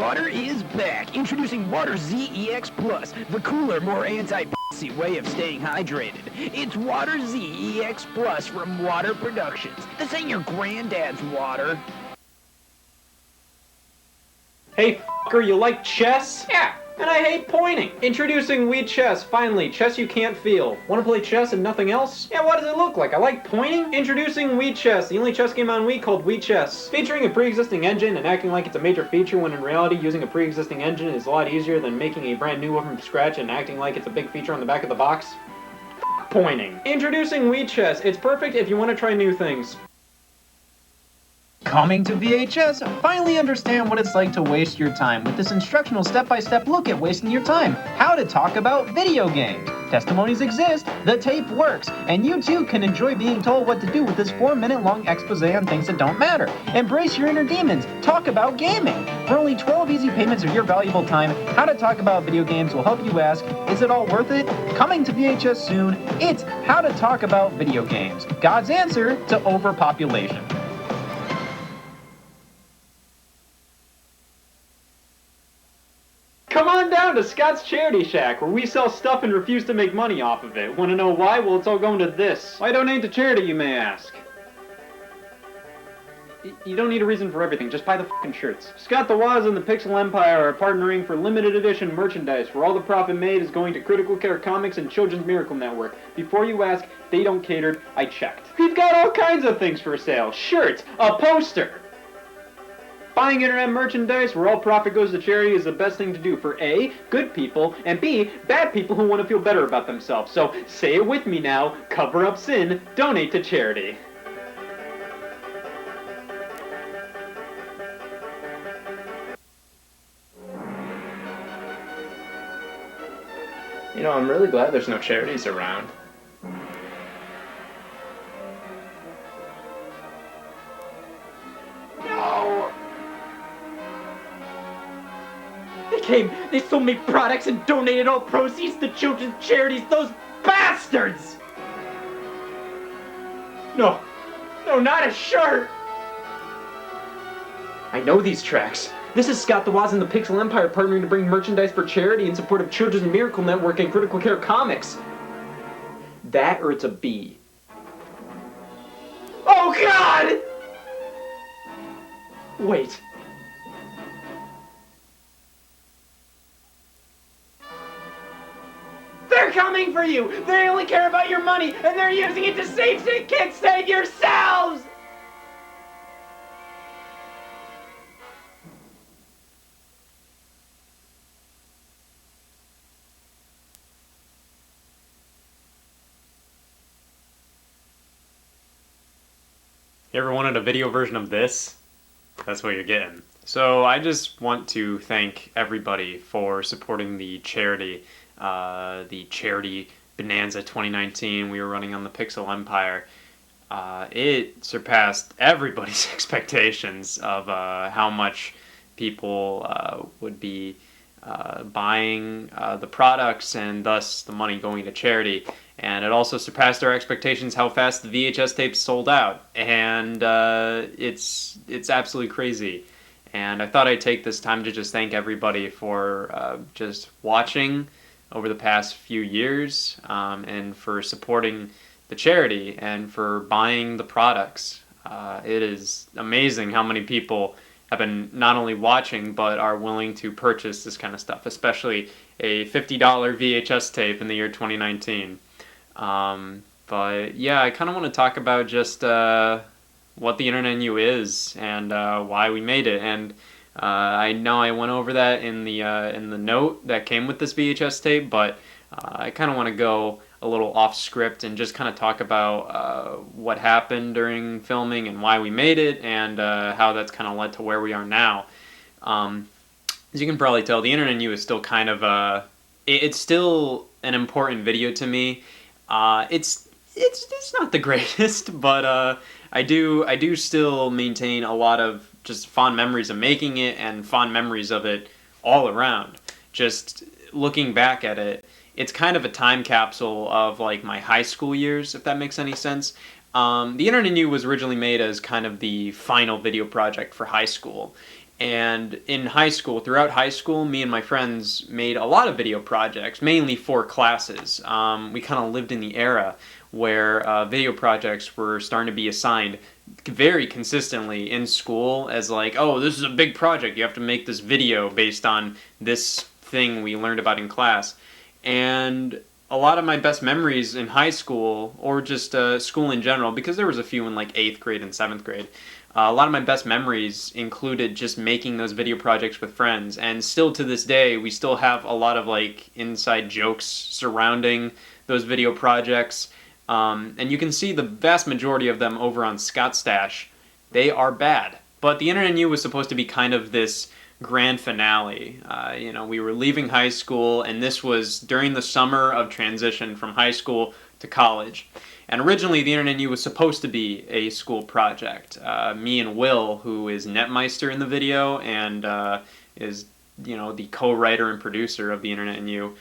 Water is back. Introducing Water ZEX Plus, the cooler, more anti-pussy way of staying hydrated. It's Water ZEX Plus from Water Productions. This ain't your granddad's water. Hey, f***er, you like chess? Yeah. And I hate pointing. Introducing Wii Chess, finally, chess you can't feel. Want to play chess and nothing else? Yeah, what does it look like? I like pointing? Introducing Wii Chess, the only chess game on Wii called Wii Chess. Featuring a pre-existing engine and acting like it's a major feature when in reality using a pre-existing engine is a lot easier than making a brand new one from scratch and acting like it's a big feature on the back of the box. Pointing. Introducing Wii Chess, it's perfect if you want to try new things. Coming to VHS, finally understand what it's like to waste your time with this instructional step-by-step look at wasting your time. How to talk about video games. Testimonies exist, the tape works, and you too can enjoy being told what to do with this 4-minute long expose on things that don't matter. Embrace your inner demons. Talk about gaming. For only 12 easy payments of your valuable time, How to Talk About Video Games will help you ask, is it all worth it? Coming to VHS soon, it's How to Talk About Video Games. God's answer to overpopulation. Come on down to Scott's Charity Shack, where we sell stuff and refuse to make money off of it. Want to know why? Well, it's all going to this. Why donate to charity, you may ask? You don't need a reason for everything, just buy the fucking shirts. Scott the Woz and the Pixel Empire are partnering for limited edition merchandise, where all the profit made is going to Critical Care Comics and Children's Miracle Network. Before you ask, they don't cater, I checked. We've got all kinds of things for sale. Shirts, a poster. Buying internet merchandise where all profit goes to charity is the best thing to do for A, good people, and B, bad people who want to feel better about themselves. So say it with me now, cover up sin, donate to charity. You know, I'm really glad there's no charities around. No! They sold me products and donated all proceeds to children's charities, those bastards! No, not a shirt! I know these tracks. This is Scott the Woz and the Pixel Empire partnering to bring merchandise for charity in support of Children's Miracle Network and Critical Care Comics. That or it's a B. Oh God! Wait. They're coming for you! They only care about your money, and they're using it to save kids! Save yourselves! You ever wanted a video version of this? That's what you're getting. So I just want to thank everybody for supporting the charity Bonanza 2019 we were running on the Pixel Empire. It surpassed everybody's expectations of how much people would be buying the products and thus the money going to charity. And it also surpassed our expectations how fast the VHS tapes sold out. And it's absolutely crazy. And I thought I'd take this time to just thank everybody for just watching over the past few years, and for supporting the charity and for buying the products. It is amazing how many people have been not only watching but are willing to purchase this kind of stuff, especially a $50 VHS tape in the year 2019. But yeah, I kind of want to talk about just what the Internet Knew is and why we made it. And I know I went over that in the note that came with this VHS tape, but I kind of want to go a little off script and just kind of talk about what happened during filming and why we made it, and how that's kind of led to where we are now. As you can probably tell, the Internet Knew is still kind of it's still an important video to me. It's not the greatest, but I do still maintain a lot of just fond memories of making it and fond memories of it all around. Just looking back at it, it's kind of a time capsule of like my high school years, if that makes any sense. The Internet Knew was originally made as kind of the final video project for high school. And in high school, throughout high school, me and my friends made a lot of video projects, mainly for classes. We kind of lived in the era where video projects were starting to be assigned very consistently in school as like, oh, this is a big project. You have to make this video based on this thing we learned about in class. And a lot of my best memories in high school, or just school in general, because there was a few in like 8th grade and 7th grade, a lot of my best memories included just making those video projects with friends. And still to this day, we still have a lot of like inside jokes surrounding those video projects. And you can see the vast majority of them over on Scott Stash. They are bad. But the Internet Knew was supposed to be kind of this grand finale. We were leaving high school, and this was during the summer of transition from high school to college. And originally, the Internet Knew was supposed to be a school project. Me and Will, who is Netmeister in the video and is the co-writer and producer of the Internet Knew,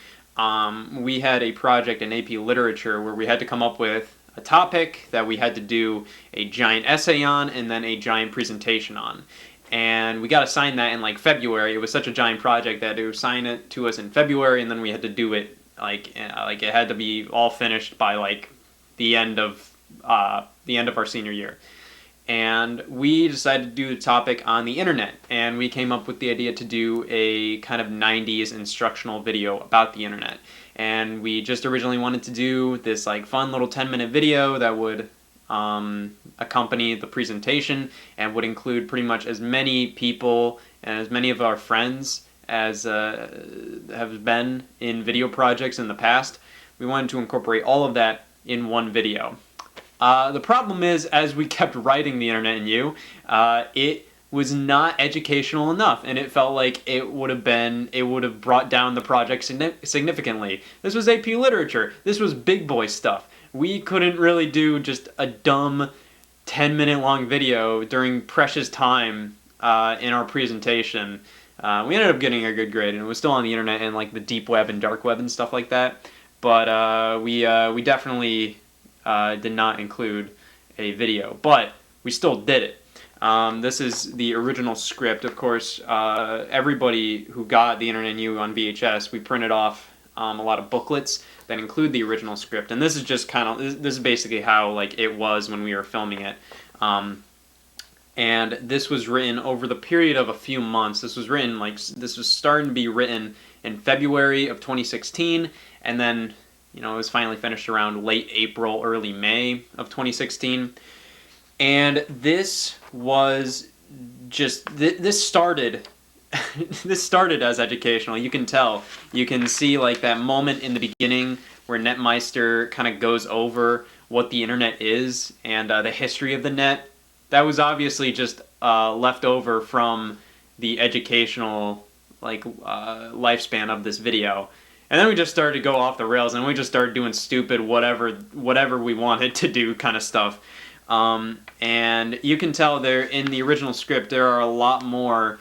we had a project in AP Literature where we had to come up with a topic that we had to do a giant essay on and then a giant presentation on. And we got assigned that in like February. It was such a giant project that they would assign it to us in February, and then we had to do it like it had to be all finished by like the end of our senior year. And we decided to do the topic on the internet, and we came up with the idea to do a kind of 90s instructional video about the internet. And we just originally wanted to do this like fun little 10-minute video that would accompany the presentation and would include pretty much as many people and as many of our friends as have been in video projects in the past. We wanted to incorporate all of that in one video. The problem is, as we kept writing the Internet Knew, it was not educational enough, and it felt like it would have brought down the project significantly. This was AP Literature. This was big boy stuff. We couldn't really do just a dumb 10-minute long video during precious time in our presentation. We ended up getting a good grade, and it was still on the internet and like the deep web and dark web and stuff like that. But we definitely did not include a video, but we still did it. This is the original script. Of course, everybody who got the Internet Knew on VHS, we printed off a lot of booklets that include the original script, and this is just this is basically how like it was when we were filming it. And this was written over the period of a few months. This was starting to be written in February of 2016, and then it was finally finished around late April, early May of 2016. And this was just this started this started as educational. You can tell. You can see like that moment in the beginning where Netmeister kind of goes over what the internet is and the history of the net. That was obviously just left over from the educational lifespan of this video. And then we just started to go off the rails, and we just started doing stupid whatever we wanted to do kind of stuff. And you can tell there in the original script there are a lot more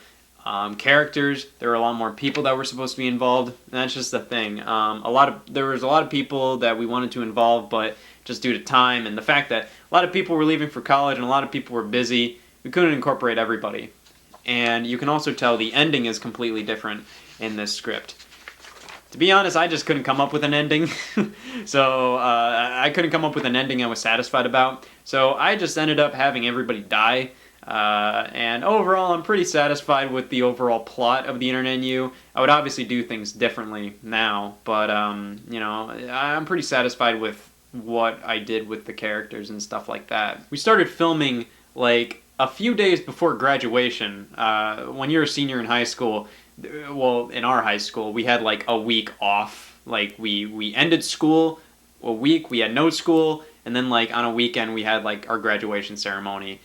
characters. There were a lot more people that were supposed to be involved. And that's just the thing. There was a lot of people that we wanted to involve, but just due to time and the fact that a lot of people were leaving for college and a lot of people were busy, we couldn't incorporate everybody. And you can also tell the ending is completely different in this script. To be honest, I just couldn't come up with an ending. So I couldn't come up with an ending I was satisfied about. So I just ended up having everybody die. And overall, I'm pretty satisfied with the overall plot of the Internet Knew. I would obviously do things differently now, but I'm pretty satisfied with what I did with the characters and stuff like that. We started filming like a few days before graduation. When you're a senior in high school, well, in our high school, we had like a week off. Like we ended school a week, we had no school, and then like on a weekend we had like our graduation ceremony.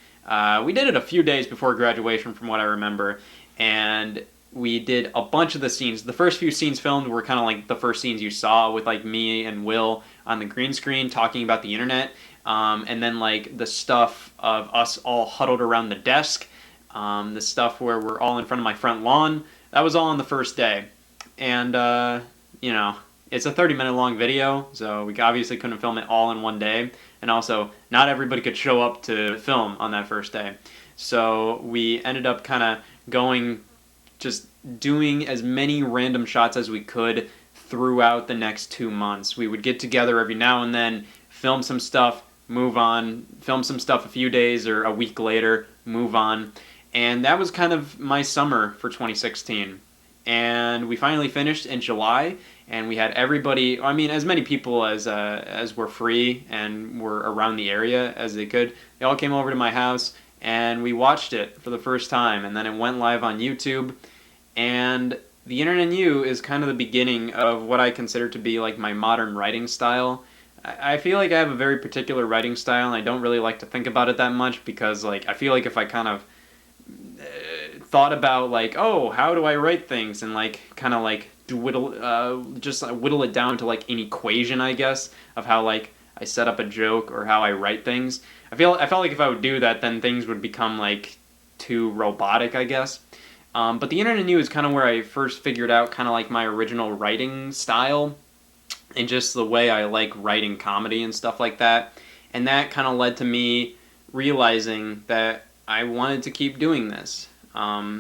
We did it a few days before graduation from what I remember, and we did a bunch of the scenes. The first few scenes filmed were kind of like the first scenes you saw with like me and Will on the green screen talking about the internet, and then like the stuff of us all huddled around the desk, the stuff where we're all in front of my front lawn. That was all on the first day. And, it's a 30-minute long video, so we obviously couldn't film it all in one day. And also, not everybody could show up to film on that first day. So we ended up kind of going, just doing as many random shots as we could throughout the next 2 months. We would get together every now and then, film some stuff, move on, film some stuff a few days or a week later, move on. And that was kind of my summer for 2016. And we finally finished in July, and we had everybody, I mean, as many people as were free and were around the area as they could. They all came over to my house, and we watched it for the first time, and then it went live on YouTube. And The Internet and You is kind of the beginning of what I consider to be like my modern writing style. I feel like I have a very particular writing style, and I don't really like to think about it that much, because like I feel like if I kind of thought about like, oh, how do I write things, and like kind of like whittle it down to like an equation, I guess, of how like I set up a joke or how I write things. I felt like if I would do that, then things would become like too robotic, I guess. But The Internet and You is kind of where I first figured out kind of like my original writing style, and just the way I like writing comedy and stuff like that. And that kind of led to me realizing that I wanted to keep doing this.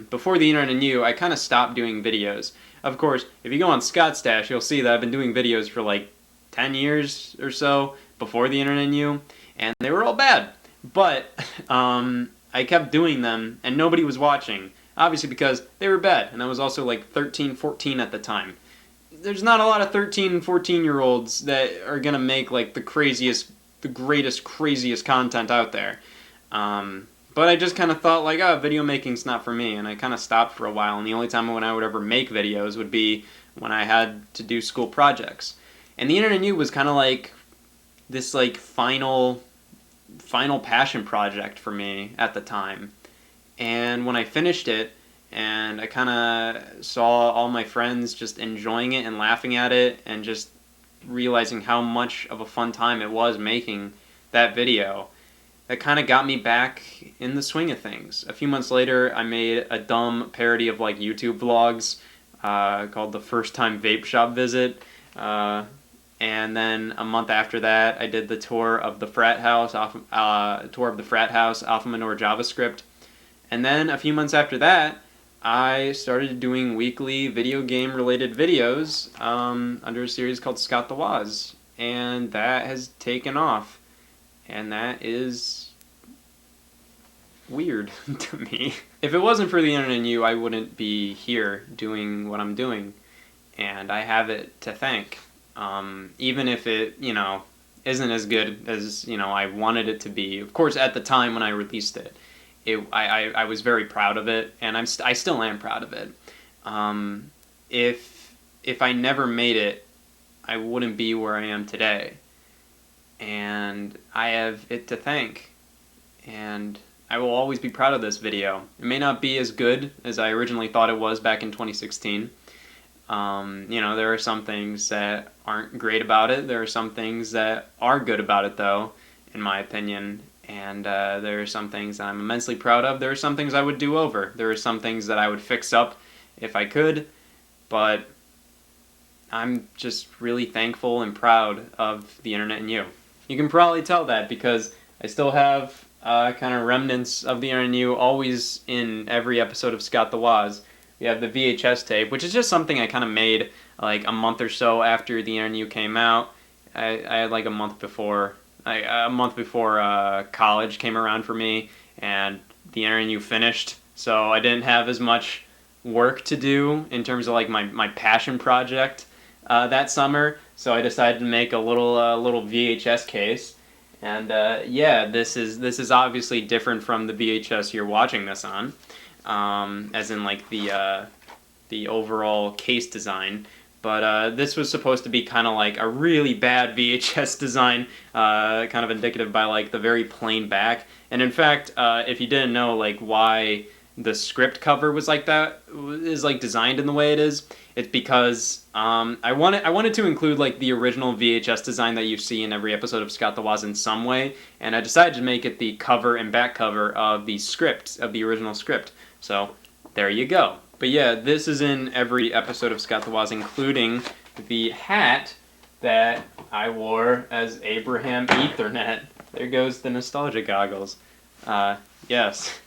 Before The Internet and You, I kind of stopped doing videos. Of course, if you go on Scott's Stash, you'll see that I've been doing videos for like 10 years or so before The Internet and You, and they were all bad. But I kept doing them, and nobody was watching, obviously because they were bad, and I was also like 13, 14 at the time. There's not a lot of 13 and 14-year-olds that are going to make like the greatest, craziest content out there. But I just kind of thought like, oh, video making's not for me, and I kind of stopped for a while, and the only time when I would ever make videos would be when I had to do school projects. And The Internet and You was kind of like this like final passion project for me at the time. And when I finished it, and I kind of saw all my friends just enjoying it and laughing at it, and just realizing how much of a fun time it was making that video, that kind of got me back in the swing of things. A few months later, I made a dumb parody of like YouTube vlogs called The First Time Vape Shop Visit. And then a month after that, I did the tour of the frat house off of Manor JavaScript. And then a few months after that, I started doing weekly video game related videos under a series called Scott the Woz, and that has taken off, and that is weird to me. If it wasn't for The Internet and You, I wouldn't be here doing what I'm doing, and I have it to thank. Even if it, isn't as good as, I wanted it to be. Of course, at the time when I released it, I was very proud of it, and I still am proud of it. If I never made it, I wouldn't be where I am today, and I have it to thank, and I will always be proud of this video. It may not be as good as I originally thought it was back in 2016. There are some things that aren't great about it. There are some things that are good about it, though, in my opinion. And there are some things that I'm immensely proud of. There are some things I would do over. There are some things that I would fix up if I could. But I'm just really thankful and proud of The Internet and You. You can probably tell that because I still have kind of remnants of The Internet and You always in every episode of Scott the Woz. We have the VHS tape, which is just something I kind of made like a month or so after The Internet and You came out. I had like a month before college came around for me, and The Internet and You finished, so I didn't have as much work to do in terms of like my passion project that summer. So I decided to make a little VHS case, and this is obviously different from the VHS you're watching this on, as in like the overall case design. But this was supposed to be kind of like a really bad VHS design, kind of indicative by like the very plain back. And in fact, if you didn't know like why the script cover was like that, is like designed in the way it is, it's because I wanted to include like the original VHS design that you see in every episode of Scott the Woz in some way, and I decided to make it the cover and back cover of the script, of the original script. So there you go. But yeah, this is in every episode of Scott the Woz, including the hat that I wore as Abraham Ethernet. There goes the nostalgia goggles. Yes.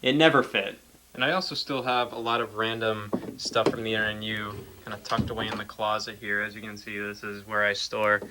It never fit. And I also still have a lot of random stuff from the NNU kind of tucked away in the closet here. As you can see, this is where I store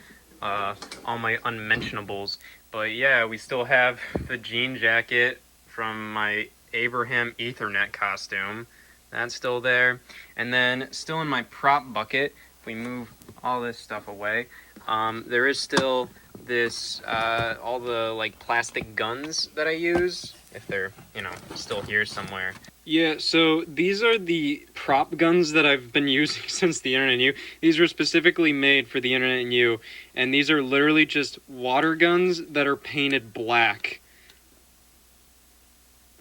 all my unmentionables. But yeah, we still have the jean jacket from my Abraham Ethernet costume. That's still there. And then still in my prop bucket, if we move all this stuff away, there is still this, all the like plastic guns that I use, if they're, you know, still here somewhere. Yeah, so these are the prop guns that I've been using since the Internet Knew. These were specifically made for the Internet Knew, and these are literally just water guns that are painted black.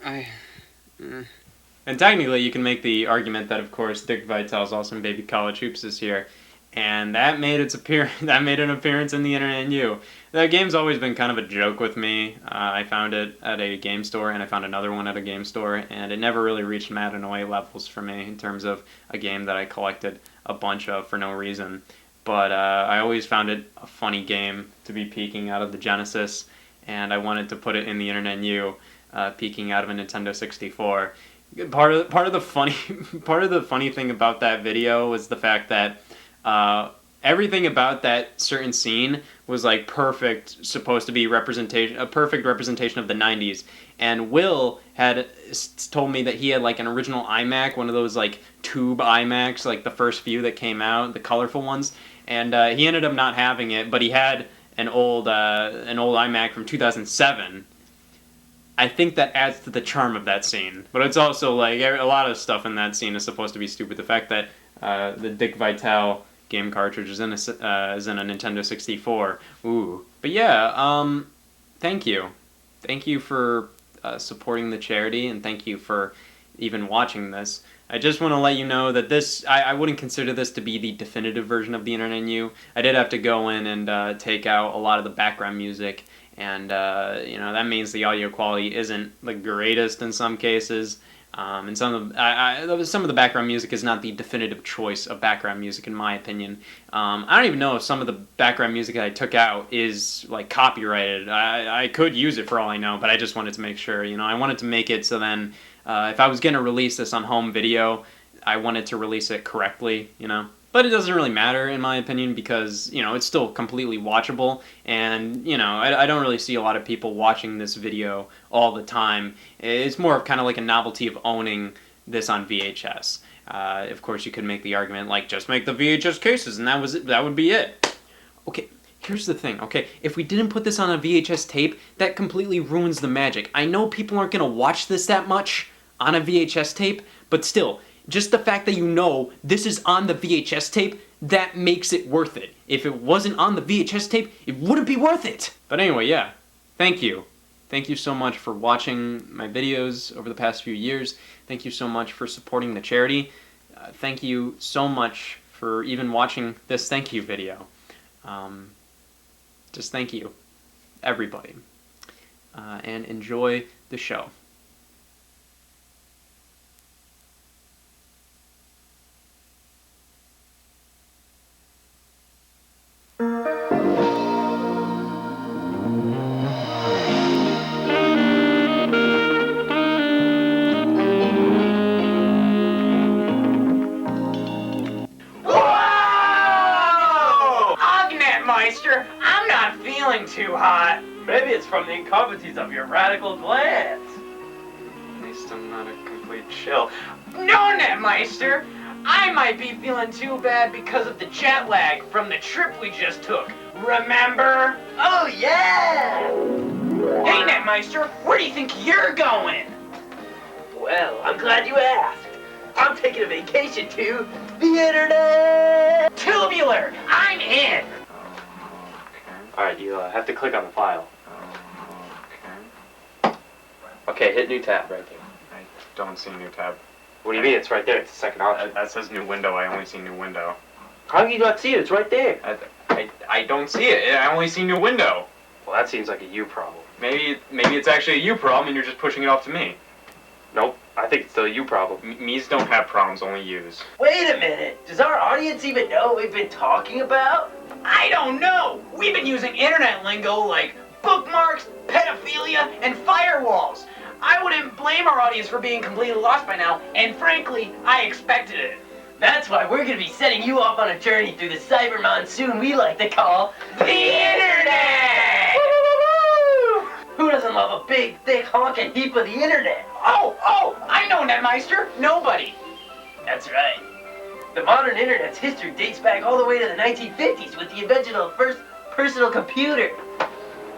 And technically, you can make the argument that, of course, Dick Vitale's Awesome Baby College Hoops is here, and that made an appearance in the Internet Knew. That game's always been kind of a joke with me. I found it at a game store, and I found another one at a game store, and it never really reached Madden Away levels for me in terms of a game that I collected a bunch of for no reason. But I always found it a funny game to be peeking out of the Genesis, and I wanted to put it in the Internet Knew, peeking out of a Nintendo 64. Part of the funny thing about that video was the fact that everything about that certain scene was like perfect, supposed to be a perfect representation of the 90s. And Will had told me that he had like an original iMac, one of those like tube iMacs, like the first few that came out, the colorful ones. And he ended up not having it, but he had an old iMac from 2007. I think that adds to the charm of that scene. But it's also like a lot of stuff in that scene is supposed to be stupid. The fact that the Dick Vitale game cartridge is in a Nintendo 64. Ooh. But yeah, thank you. Thank you for supporting the charity, and thank you for even watching this. I just want to let you know that this, I wouldn't consider this to be the definitive version of the Internet Knew. I did have to go in and take out a lot of the background music, and you know, that means the audio quality isn't the greatest in some cases. And some of the background music is not the definitive choice of background music, in my opinion. I don't even know if some of the background music that I took out is like copyrighted. I could use it for all I know, but I just wanted to make sure. You know, I wanted to make it so then if I was going to release this on home video, I wanted to release it correctly. You know. But it doesn't really matter, in my opinion, because, you know, it's still completely watchable, and, you know, I don't really see a lot of people watching this video all the time. It's more of kind of like a novelty of owning this on VHS. Of course, you could make the argument, like, just make the VHS cases, and that would be it. Okay, here's the thing, okay? If we didn't put this on a VHS tape, that completely ruins the magic. I know people aren't going to watch this that much on a VHS tape, but still, just the fact that you know this is on the VHS tape, that makes it worth it. If it wasn't on the VHS tape, it wouldn't be worth it. But anyway, yeah, thank you. Thank you so much for watching my videos over the past few years. Thank you so much for supporting the charity. Thank you so much for even watching this thank you video. Just thank you, everybody. And enjoy the show. I'm not feeling too hot. Maybe it's from the incavities of your radical glands. At least I'm not a complete shill. No, Netmeister! I might be feeling too bad because of the jet lag from the trip we just took. Remember? Oh, yeah! Hey, Netmeister, where do you think you're going? Well, I'm glad you asked. I'm taking a vacation to the internet! Tubular! I'm in! Alright, you have to click on the file. Okay, hit new tab right there. I don't see new tab. What do you mean? It's right there. It's the second option. That says new window. I only see new window. How do you not see it? It's right there. I don't see it. I only see new window. Well, that seems like a you problem. Maybe it's actually a you problem and you're just pushing it off to me. Nope. I think it's still a you problem. Me's don't have problems, only yous. Wait a minute. Does our audience even know what we've been talking about? I don't know! We've been using internet lingo like bookmarks, pedophilia, and firewalls. I wouldn't blame our audience for being completely lost by now, and frankly, I expected it. That's why we're gonna be setting you off on a journey through the cyber monsoon we like to call the Internet! Who doesn't love a big, thick, honking heap of the Internet? Oh, I know, Netmeister. Nobody. That's right. The modern Internet's history dates back all the way to the 1950s with the invention of the first personal computer.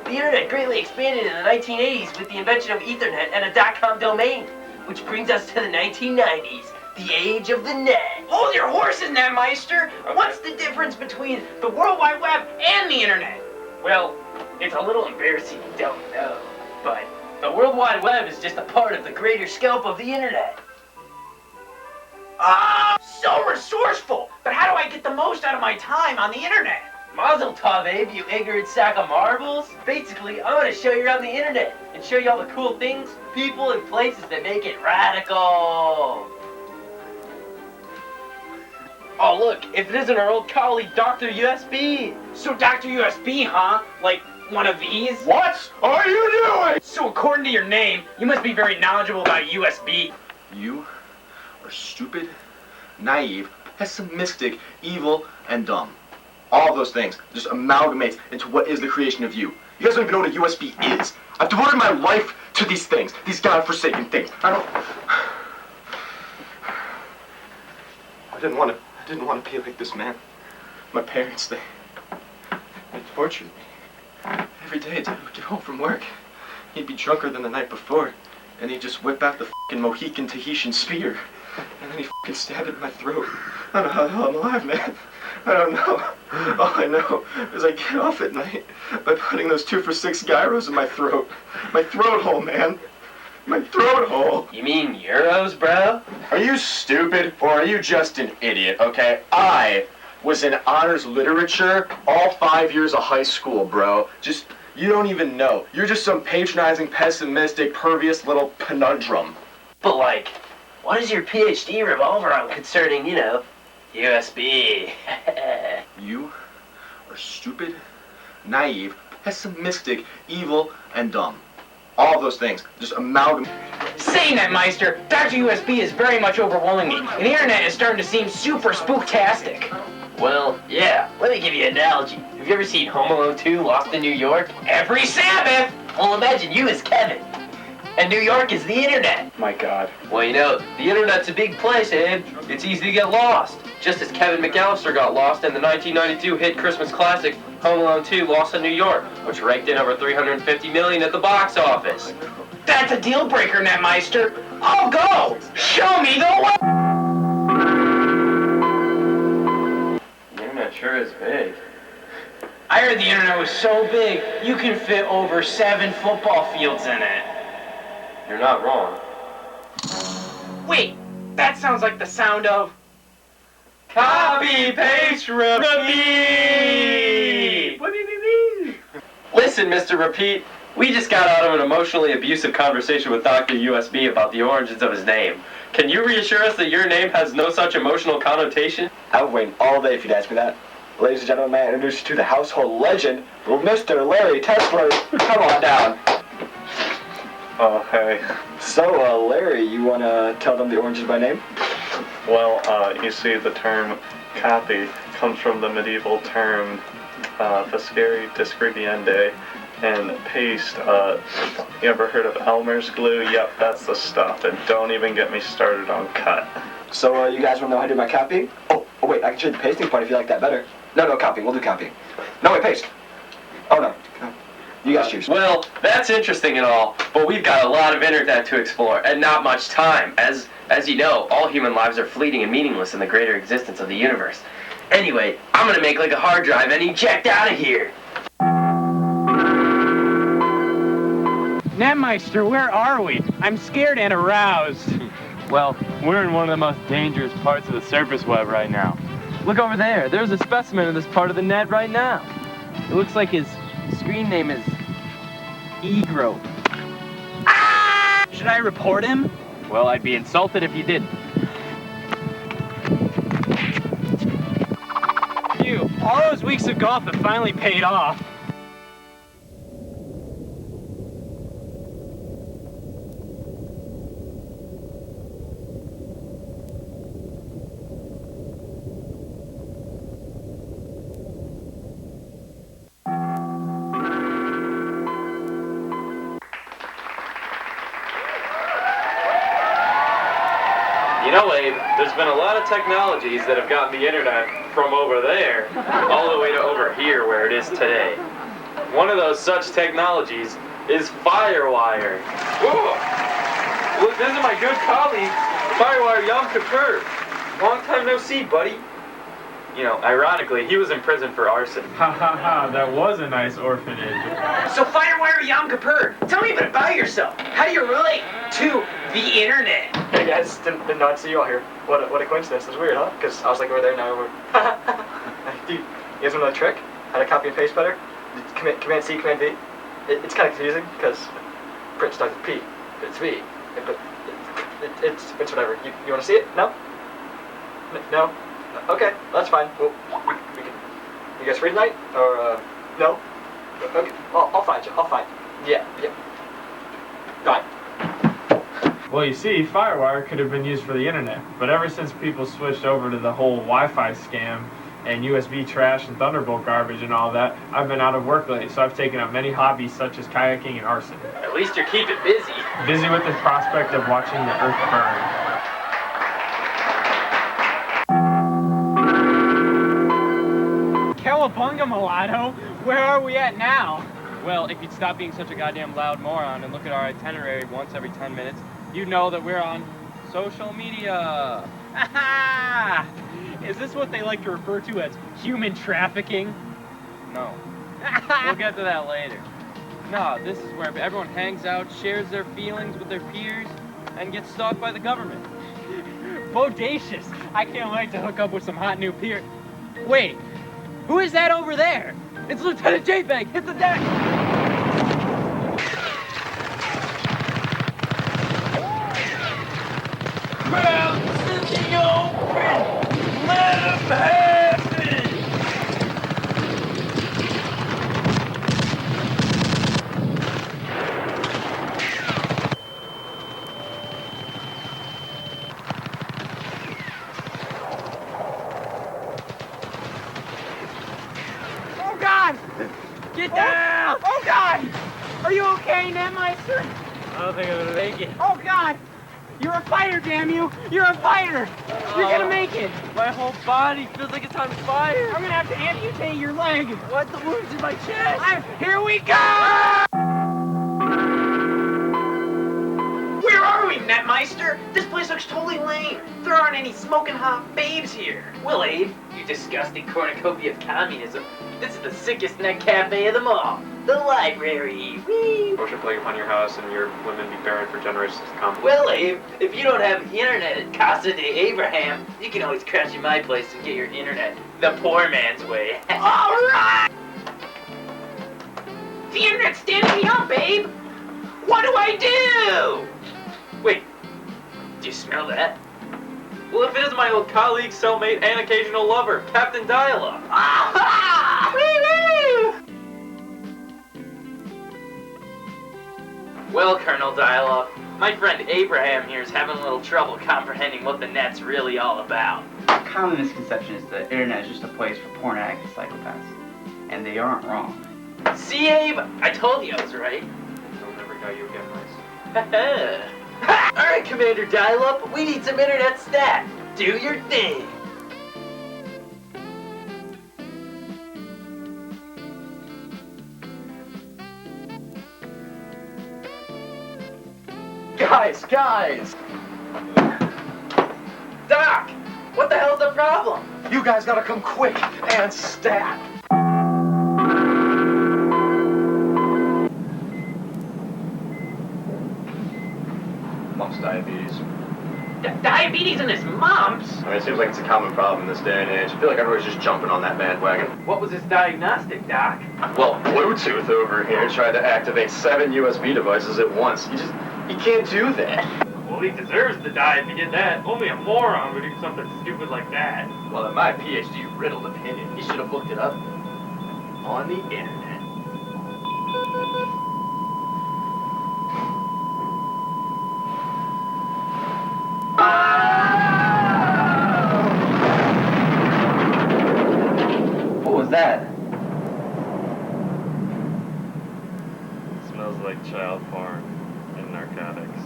The Internet greatly expanded in the 1980s with the invention of Ethernet and a .com domain, which brings us to the 1990s, the age of the net. Hold your horses, Netmeister. What's the difference between the World Wide Web and the Internet? Well, it's a little embarrassing you don't know, but the World Wide Web is just a part of the greater scope of the Internet. Ah, so resourceful. But how do I get the most out of my time on the Internet? Mazel tov, Abe, you ignorant sack of marbles. Basically, I'm gonna show you around the Internet and show you all the cool things, people, and places that make it radical. Oh, look, if it isn't our old colleague, Dr. USB. So Dr. USB, huh? Like one of these? What are you doing? So according to your name, you must be very knowledgeable about USB. You are stupid, naive, pessimistic, evil, and dumb. All those things just amalgamates into what is the creation of you. You guys don't even know what a USB is. I've devoted my life to these things, these godforsaken things. I didn't want to be like this, man. My parents, they tortured me. Every day Dad would get home from work. He'd be drunker than the night before, and he'd just whip out the fucking Mohican Tahitian spear, and then he'd fucking stab it in my throat. I don't know how the hell I'm alive, man. I don't know. All I know is I get off at night by putting those 2 for $6 gyros in my throat. My throat hole, man. My throat hole. You mean euros, bro? Are you stupid or are you just an idiot, okay? I was in honors literature all 5 years of high school, bro. You don't even know. You're just some patronizing, pessimistic, pervious little conundrum. But like, what does your PhD revolve around concerning, USB? You are stupid, naive, pessimistic, evil, and dumb. All those things just amalgamate. Say, Netmeister, Dr. USB is very much overwhelming me, and the Internet is starting to seem super spooktastic. Well, yeah. Let me give you an analogy. Have you ever seen Home Alone 2, Lost in New York? Every Sabbath! Well, imagine you as Kevin. And New York is the Internet. My God. Well, the Internet's a big place, Abe. It's easy to get lost. Just as Kevin McAllister got lost in the 1992 hit Christmas classic Home Alone 2, Lost in New York, which raked in over $350 million at the box office. That's a deal breaker, Netmeister. I'll go! Show me the way! The Internet sure is big. I heard the Internet was so big, you can fit over 7 football fields in it. You're not wrong. Wait, that sounds like the sound of... Copy, paste, repeat! Listen, Mr. Repeat, we just got out of an emotionally abusive conversation with Dr. USB about the origins of his name. Can you reassure us that your name has no such emotional connotation? I would wait all day if you'd ask me that. Ladies and gentlemen, may I introduce you to the household legend, Mr. Larry Tesler. Come on down. Oh, hey. So, Larry, you want to tell them the origins by name? Well, you see, the term copy comes from the medieval term Fiscari Discribiende, and paste, you ever heard of Elmer's glue? Yep, that's the stuff, and don't even get me started on cut. So, you guys want to know how to do my copying? Oh, wait, I can change the pasting part if you like that better. No, copying. We'll do copying. No, wait, paste. Oh, no. You guys choose. Well, that's interesting and all, but we've got a lot of internet to explore, and not much time. As you know, all human lives are fleeting and meaningless in the greater existence of the universe. Anyway, I'm gonna make like a hard drive and eject out of here. Netmeister, where are we? I'm scared and aroused. Well, we're in one of the most dangerous parts of the surface web right now. Look over there. There's a specimen of this part of the net right now. It looks like his screen name is Egro. Ah! Should I report him? Well, I'd be insulted if you didn't. Phew, all those weeks of golf have finally paid off. know, Abe, there's been a lot of technologies that have gotten the internet from over there all the way to over here where it is today. One of those such technologies is Firewire. Whoa! Look, this is my good colleague, Firewire Yom Kippur. Long time no see, buddy. You know, ironically, he was in prison for arson. Ha ha ha, that was a nice orphanage. So Firewire Yom Kippur, tell me a bit about yourself. How do you relate to the internet? Hey guys, didn't know I'd see you all here. What a coincidence. It's weird, huh? Because I was like over there, now we're... Dude, you guys want to know the trick? How to copy and paste better? Command C, Command V. It's kind of confusing because print starts with P, but it's V. But it's whatever. You want to see it? No? No? Okay, that's fine. Well, we can... You guys free tonight? Or, no? Okay, I'll find you. I'll find you. Yeah. Bye. Well, you see, Firewire could have been used for the internet, but ever since people switched over to the whole Wi-Fi scam and USB trash and Thunderbolt garbage and all that, I've been out of work lately, so I've taken up many hobbies such as kayaking and arson. At least you're keeping busy. Busy with the prospect of watching the earth burn. Cowabunga, mulatto! Where are we at now? Well, if you'd stop being such a goddamn loud moron and look at our itinerary once every 10 minutes, you'd know that we're on social media. Ha! Is this what they like to refer to as human trafficking? No. We'll get to that later. No, this is where everyone hangs out, shares their feelings with their peers, and gets stalked by the government. Bodacious! I can't wait to hook up with some hot new peer. Wait, who is that over there? It's Lieutenant JPEG! Hit the deck! Grounds in the open! Let 'em have it! Oh God! Get down! Oh God! Are you okay, Netmeister? I don't think I'm gonna make it. Oh God! You're a fighter, damn you! You're a fighter! You're gonna make it! My whole body feels like it's on fire. I'm gonna have to amputate your leg! What? The wounds in my chest? Here we go! Where are we, Netmeister? This place looks totally lame. There aren't any smoking hot babes here. Well, Abe, you disgusting cornucopia of communism, this is the sickest net cafe of them all. The library. Whee! Ocean plague upon your house and your women be barren for generations to come. Well, Abe, if you don't have internet at Casa de Abraham, you can always crash at my place and get your internet the poor man's way. Alright! The internet's standing me up, babe! What do I do? Wait, do you smell that? Well, if it is my old colleague, cellmate, and occasional lover, Captain Dial-Up. Aha! Woo-woo! Well, Colonel Dial-Up, my friend Abraham here is having a little trouble comprehending what the net's really all about. A common misconception is the internet is just a place for porn addicts and psychopaths. And they aren't wrong. See, Abe? I told you I was right. They'll never know you again, Mice. Alright, Commander Dial-Up, we need some internet stat. Do your thing. Guys! Doc, what the hell's the problem? You guys gotta come quick and stat. Mom's diabetes. Diabetes and his mumps? I mean, it seems like it's a common problem in this day and age. I feel like everybody's just jumping on that bandwagon. What was his diagnostic, Doc? Well, Bluetooth over here tried to activate 7 USB devices at once. You can't do that. Well, he deserves to die if he did that. Only a moron would do something stupid like that. Well, in my PhD-riddled opinion, he should have looked it up on the internet. What was that? Smells like child porn and narcotics.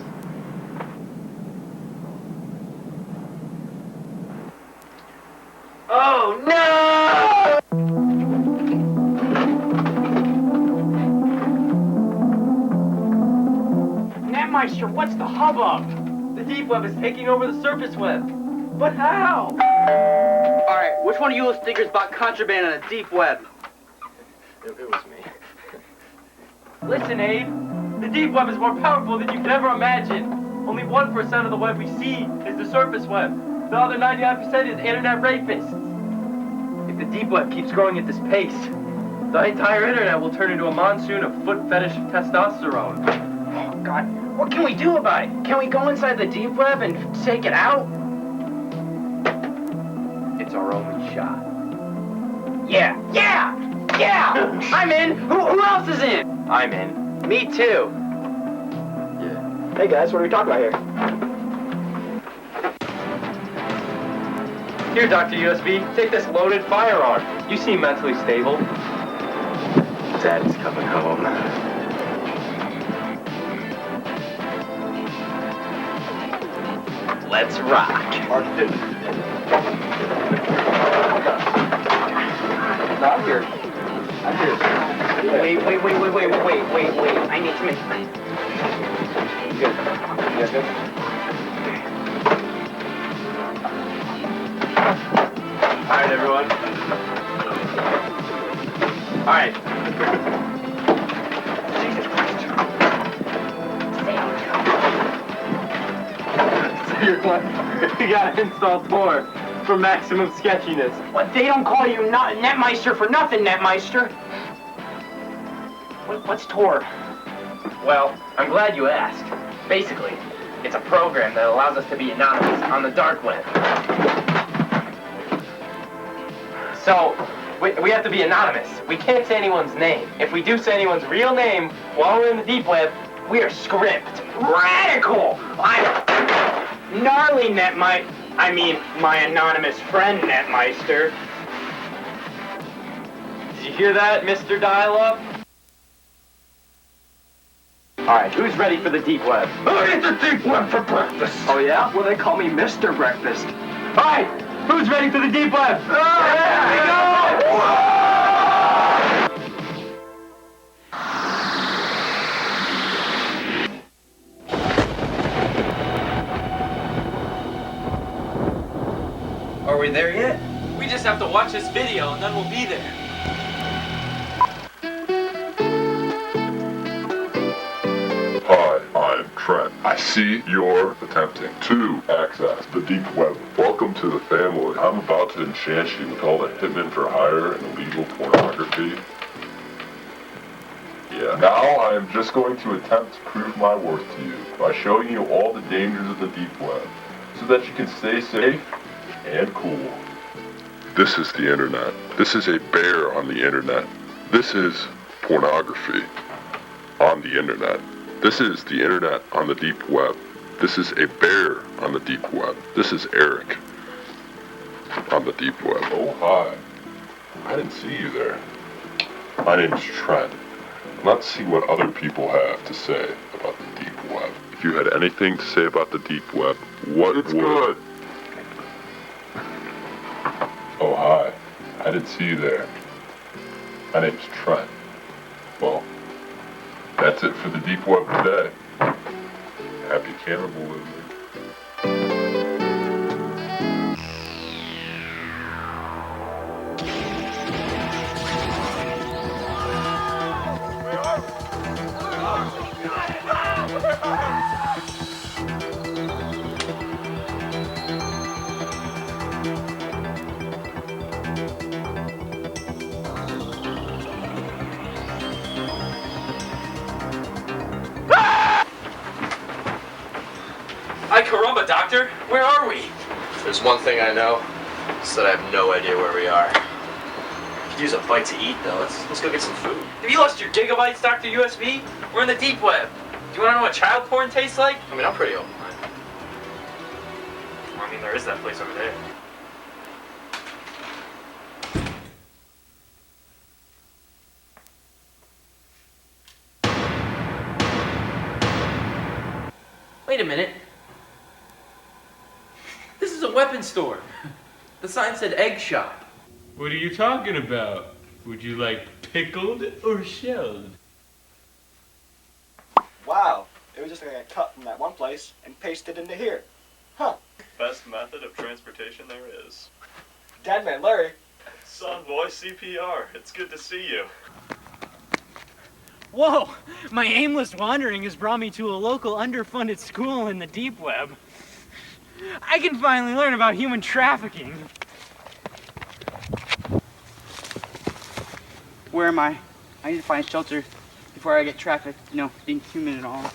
Netmeister, what's the hubbub? The deep web is taking over the surface web. But how? Alright, which one of you little stickers bought contraband on a deep web? It was me. Listen, Abe. The deep web is more powerful than you could ever imagine. Only 1% of the web we see is the surface web. The other 99% is internet rapists. If the deep web keeps growing at this pace, the entire internet will turn into a monsoon of foot fetish testosterone. Oh, God. What can we do about it? Can we go inside the deep web and take it out? It's our only shot. Yeah! I'm in! Who else is in? I'm in. Me too. Yeah. Hey guys, what are we talking about here? Here, Dr. USB, take this loaded firearm. You seem mentally stable. Daddy's coming home. Let's rock. I'm here. Wait. I need to make... Good. You guys good? Alright, everyone. Alright. You gotta install Tor for maximum sketchiness. But they don't call you Netmeister for nothing, Netmeister. What's Tor? Well, I'm glad you asked. Basically, it's a program that allows us to be anonymous on the dark web. So, we have to be anonymous. We can't say anyone's name. If we do say anyone's real name while we're in the deep web, we are scrimped. Radical! I'm gnarly my anonymous friend Netmeister. Did you hear that, Mr. Dial-Up? Alright, who's ready for the deep web? I ate the deep web for breakfast. Oh yeah? Well, they call me Mr. Breakfast. Alright, who's ready for the deep web? There we go! Are we there yet? We just have to watch this video and then we'll be there. Hi, I'm Trent. I see you're attempting to access the deep web. Welcome to the family. I'm about to enchant you with all the hitmen for hire and illegal pornography. Yeah. Now I am just going to attempt to prove my worth to you by showing you all the dangers of the deep web so that you can stay safe and cool. This is the internet. This is a bear on the internet. This is pornography on the internet. This is the internet on the deep web. This is a bear on the deep web. This is Eric on the deep web. Oh, hi. I didn't see you there. My name is Trent. Let's see what other people have to say about the deep web. If you had anything to say about the deep web, what would... It's good. Oh, hi. I didn't see you there. My name's Trent. Well, that's it for the deep web today. Happy cannibalism. Ay caramba, Doctor, where are we? There's one thing I know, it's that I have no idea where we are. Could use a bite to eat though. Let's go get some food. Have you lost your gigabytes, Dr. USB? We're in the deep web. Do you want to know what child porn tastes like? I mean, I'm pretty open-minded. Well, I mean, there is that place over there. Wait a minute. This is a weapons store. The sign said egg shop. What are you talking about? Would you like pickled or shelled? Wow, It was just like a cut from that one place and pasted into here. Huh. Best method of transportation there is. Dad man Larry. Son, boy, CPR. It's good to see you. Whoa! My aimless wandering has brought me to a local underfunded school in the deep web. I can finally learn about human trafficking. Where am I? I need to find shelter before I get trafficked, being human and all.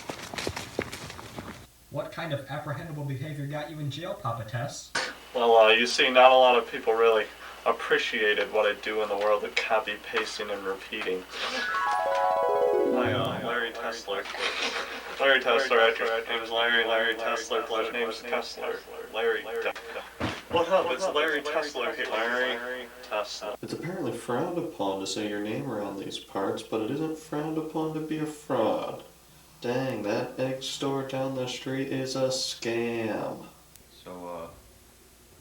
What kind of apprehendable behavior got you in jail, Papa Tess? Well, you see, not a lot of people really appreciated what I do in the world of copy, pasting, and repeating. Larry Tesler. Larry Tesler, actually, name is Larry Tesler, last name is Tesler. Larry. What up? It's Larry Tesler here. Larry Tesler. It's apparently frowned upon to say your name around these parts, but it isn't frowned upon to be a fraud. Dang, that egg store down the street is a scam. So,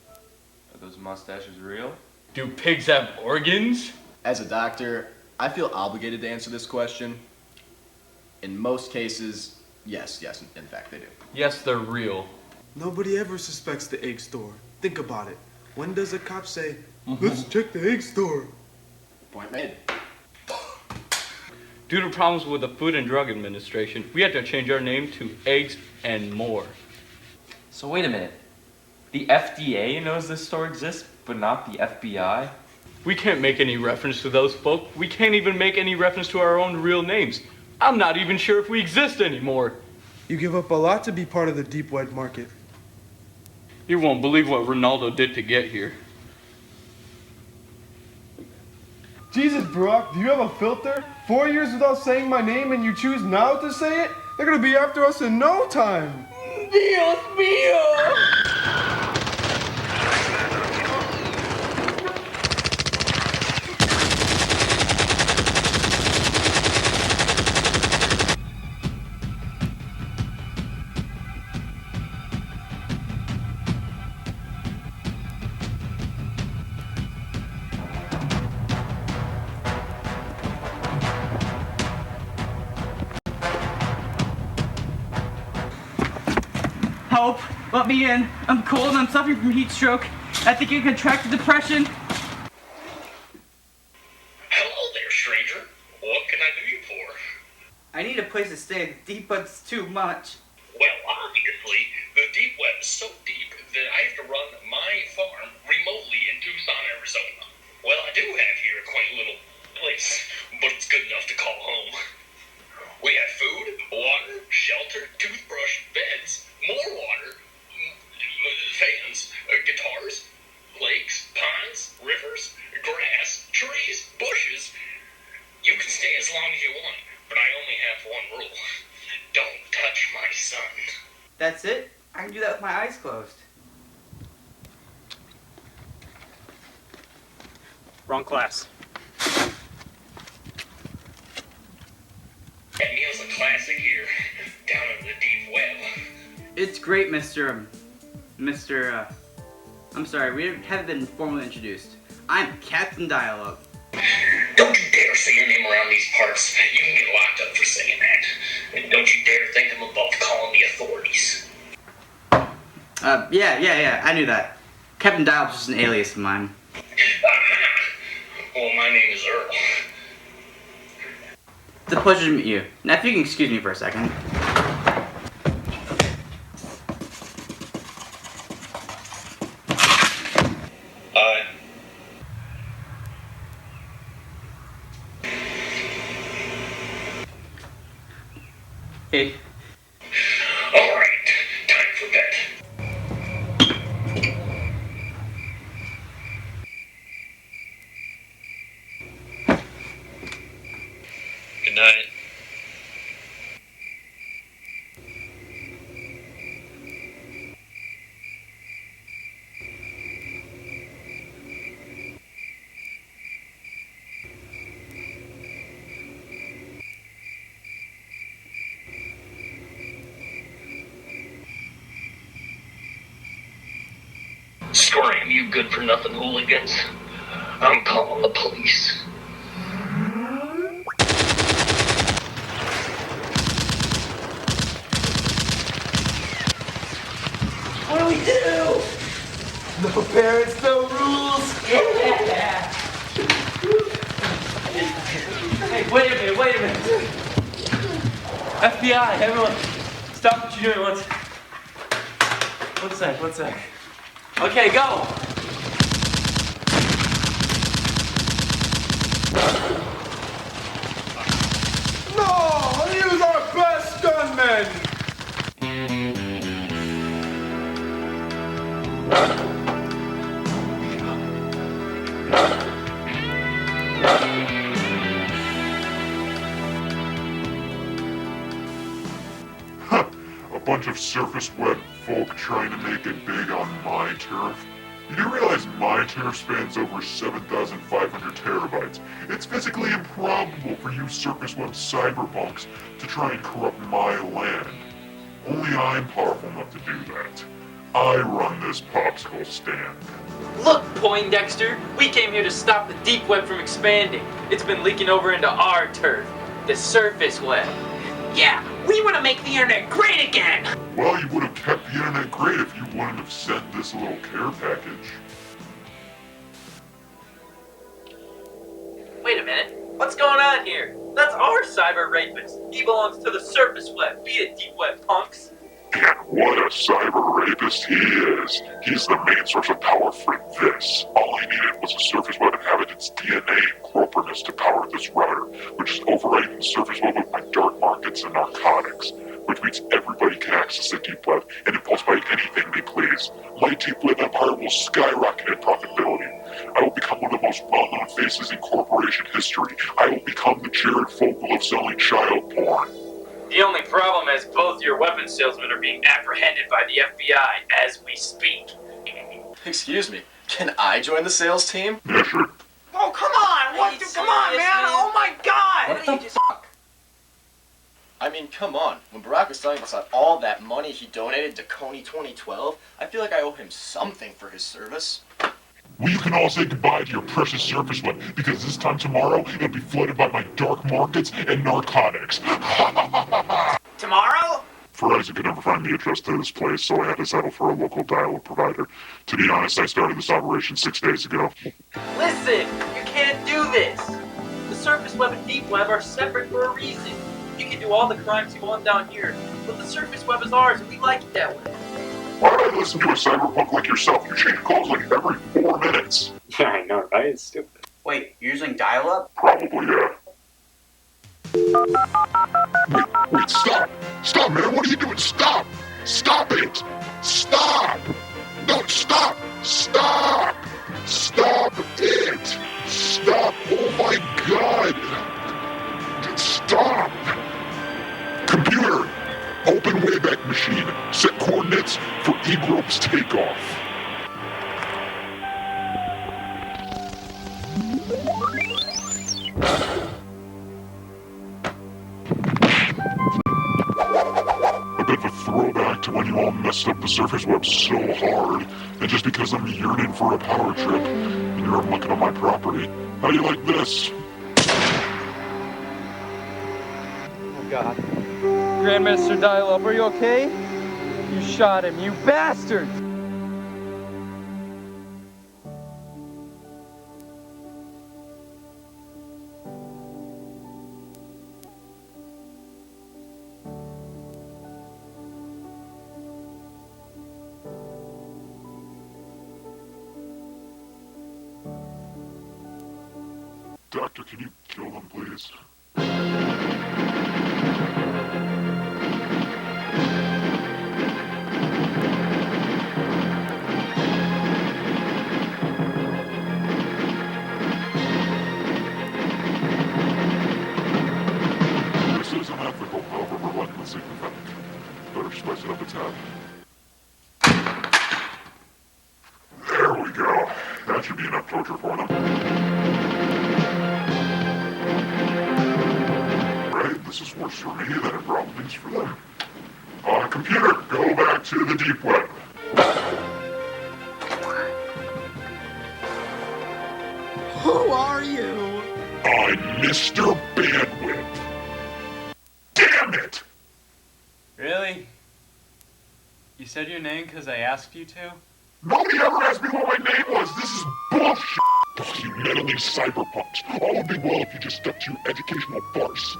are those mustaches real? Do pigs have organs? As a doctor, I feel obligated to answer this question. In most cases, yes, in fact they do. Yes, they're real. Nobody ever suspects the egg store. Think about it. When does a cop say, let's check the egg store? Point made. Due to problems with the Food and Drug Administration, we had to change our name to Eggs and More. So wait a minute. The FDA knows this store exists, but not the FBI? We can't make any reference to those folk. We can't even make any reference to our own real names. I'm not even sure if we exist anymore. You give up a lot to be part of the deep web market. You won't believe what Ronaldo did to get here. Jesus, Brock, do you have a filter? 4 years without saying my name and you choose now to say it? They're gonna be after us in no time. Dios mío! Help! Let me in. I'm cold and I'm suffering from heat stroke. I think I contracted depression. Hello there, stranger. What can I do you for? I need a place to stay. The deep web's too much. Well, obviously, the deep web is so deep that I have to run my farm remotely in Tucson, Arizona. Well, I do have here a quaint little place, but it's good enough to call home. We have food, water, shelter, toothbrush, beds, more water, fans, guitars, lakes, ponds, rivers, grass, trees, bushes. You can stay as long as you want, but I only have one rule. Don't touch my son. That's it? I can do that with my eyes closed. Wrong class. That meal's a classic here, down in the deep web. It's great, I'm sorry, we haven't been formally introduced. I'm Captain Dialogue. Don't you dare say your name around these parts. You can get locked up for saying that. And don't you dare think I'm above calling the authorities. Yeah, I knew that. Captain Dialog's just an alias of mine. Well, my name is Earl. It's a pleasure to meet you. Now, if you can excuse me for a second. Hey. All right, time for bed. Good night. Scram, you good-for-nothing hooligans. I'm calling the police. No parents, no rules. Yeah. Hey, wait a minute. FBI, everyone, stop what you're doing. One sec. Okay, go. No, he was our best gunman. A bunch of surface web folk trying to make it big on my turf. You do realize my turf spans over 7,500 terabytes. It's physically improbable for you surface web cyberpunks to try and corrupt my land. Only I'm powerful enough to do that. I run this popsicle stand. Look, Poindexter, we came here to stop the deep web from expanding. It's been leaking over into our turf, the surface web. Yeah, we want to make the internet great again! Well, you would have kept the internet great if you wouldn't have sent this little care package. Wait a minute, what's going on here? That's our cyber rapist. He belongs to the surface web. Beat it, deep web punks. And what a cyber rapist he is. He's the main source of power for this. All he needed was a surface web inhabitant's DNA and corporateness to power this router, which is overriding the surface web with my dark markets and narcotics, which means everybody can access the deep web and impulse buy anything they please. My deep web empire will skyrocket in profitability. I will become one of the most well-known faces in corporation history. I will become the Jared Fogle of selling child porn. The only problem is both your weapon salesmen are being apprehended by the FBI as we speak. Excuse me, can I join the sales team? Yeah, sure. Oh, come on! Come on, man! Oh my god! What the fuck? I mean, come on. When Barack was telling us about all that money he donated to Coney 2012, I feel like I owe him something for his service. Well, you can all say goodbye to your precious surface web, because this time tomorrow, it'll be flooded by my dark markets and narcotics. Tomorrow? Verizon could never find the address to this place, so I had to settle for a local dial-up provider. To be honest, I started this operation 6 days ago. Listen, you can't do this. The surface web and deep web are separate for a reason. You can do all the crimes you want down here, but the surface web is ours, and we like it that way. Why would I listen to a cyberpunk like yourself? You change clothes like every 4 minutes. Yeah, I know, right? It's stupid. Wait, you're using dial-up? Probably, yeah. Wait, stop! Stop, man, what are you doing? Stop! Stop it! Stop! No, stop! Stop! Stop it! Stop! Oh my god! Stop! Computer! Open Wayback Machine. Set coordinates for E-Group's takeoff. A bit of a throwback to when you all messed up the surface web so hard, and just because I'm yearning for a power trip, and you're unlooking on my property. How do you like this? Oh god. Grandmaster Dial-Up, are you okay? You shot him, you bastard! Doctor, can you kill them, please? This is unethical, however relentlessly pathetic. Better spice it up a tad. There we go. That should be enough torture for them. Right, this is worse for me than it probably is for them. Computer, go back to the deep web. Who are you? I'm Mr. Bandwidth. Damn it! Really? You said your name because I asked you to? Nobody ever asked me what my name was. This is bullshit. Oh, you meddling cyberpunks. All would be well if you just stuck to your educational farce.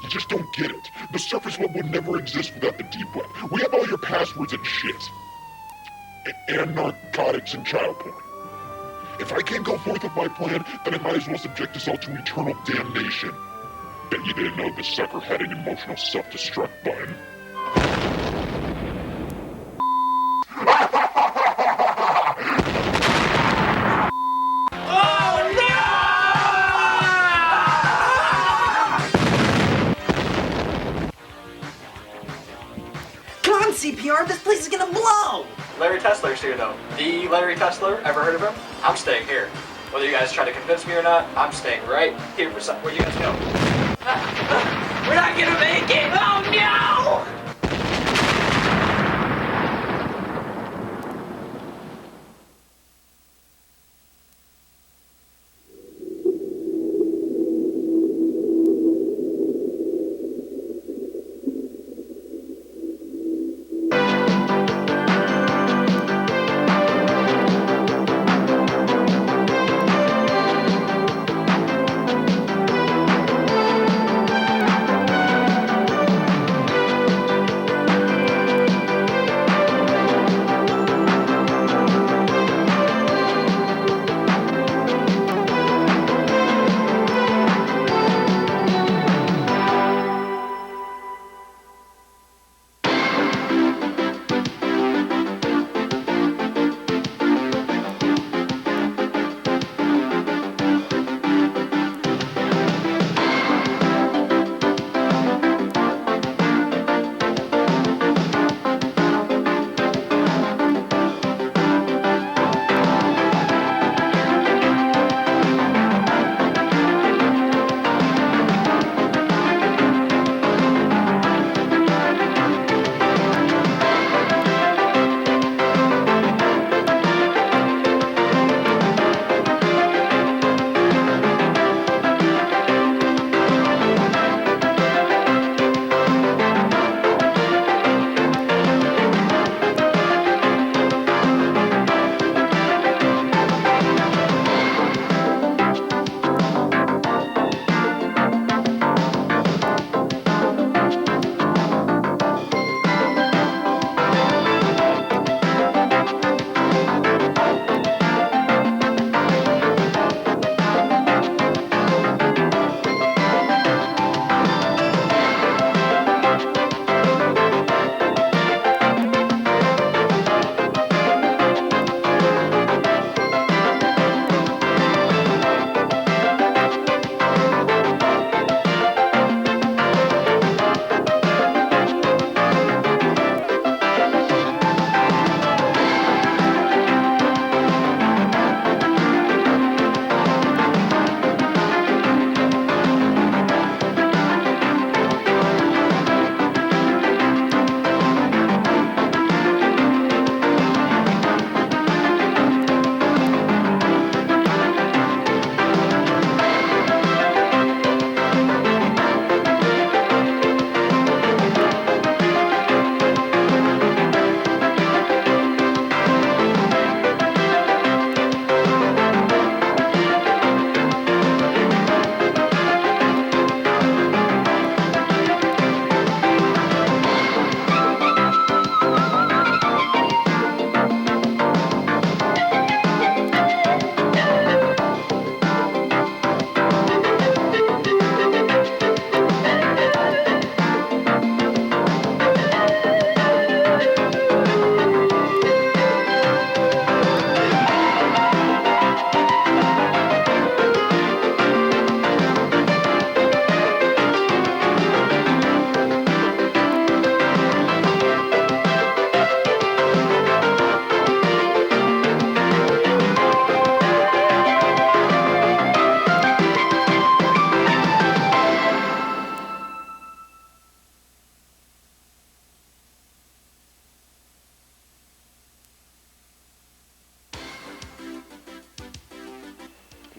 You just don't get it. The surface web would never exist without the deep web. We have all your passwords and shit. And narcotics and child porn. If I can't go forth with my plan, then I might as well subject us all to eternal damnation. Bet you didn't know this sucker had an emotional self-destruct button. Come on, CPR, this place is gonna blow! Larry Tesler's here, though. The Larry Tesler, ever heard of him? I'm staying here. Whether you guys try to convince me or not, I'm staying right here for some. Where you guys go? We're not gonna make it! Oh no!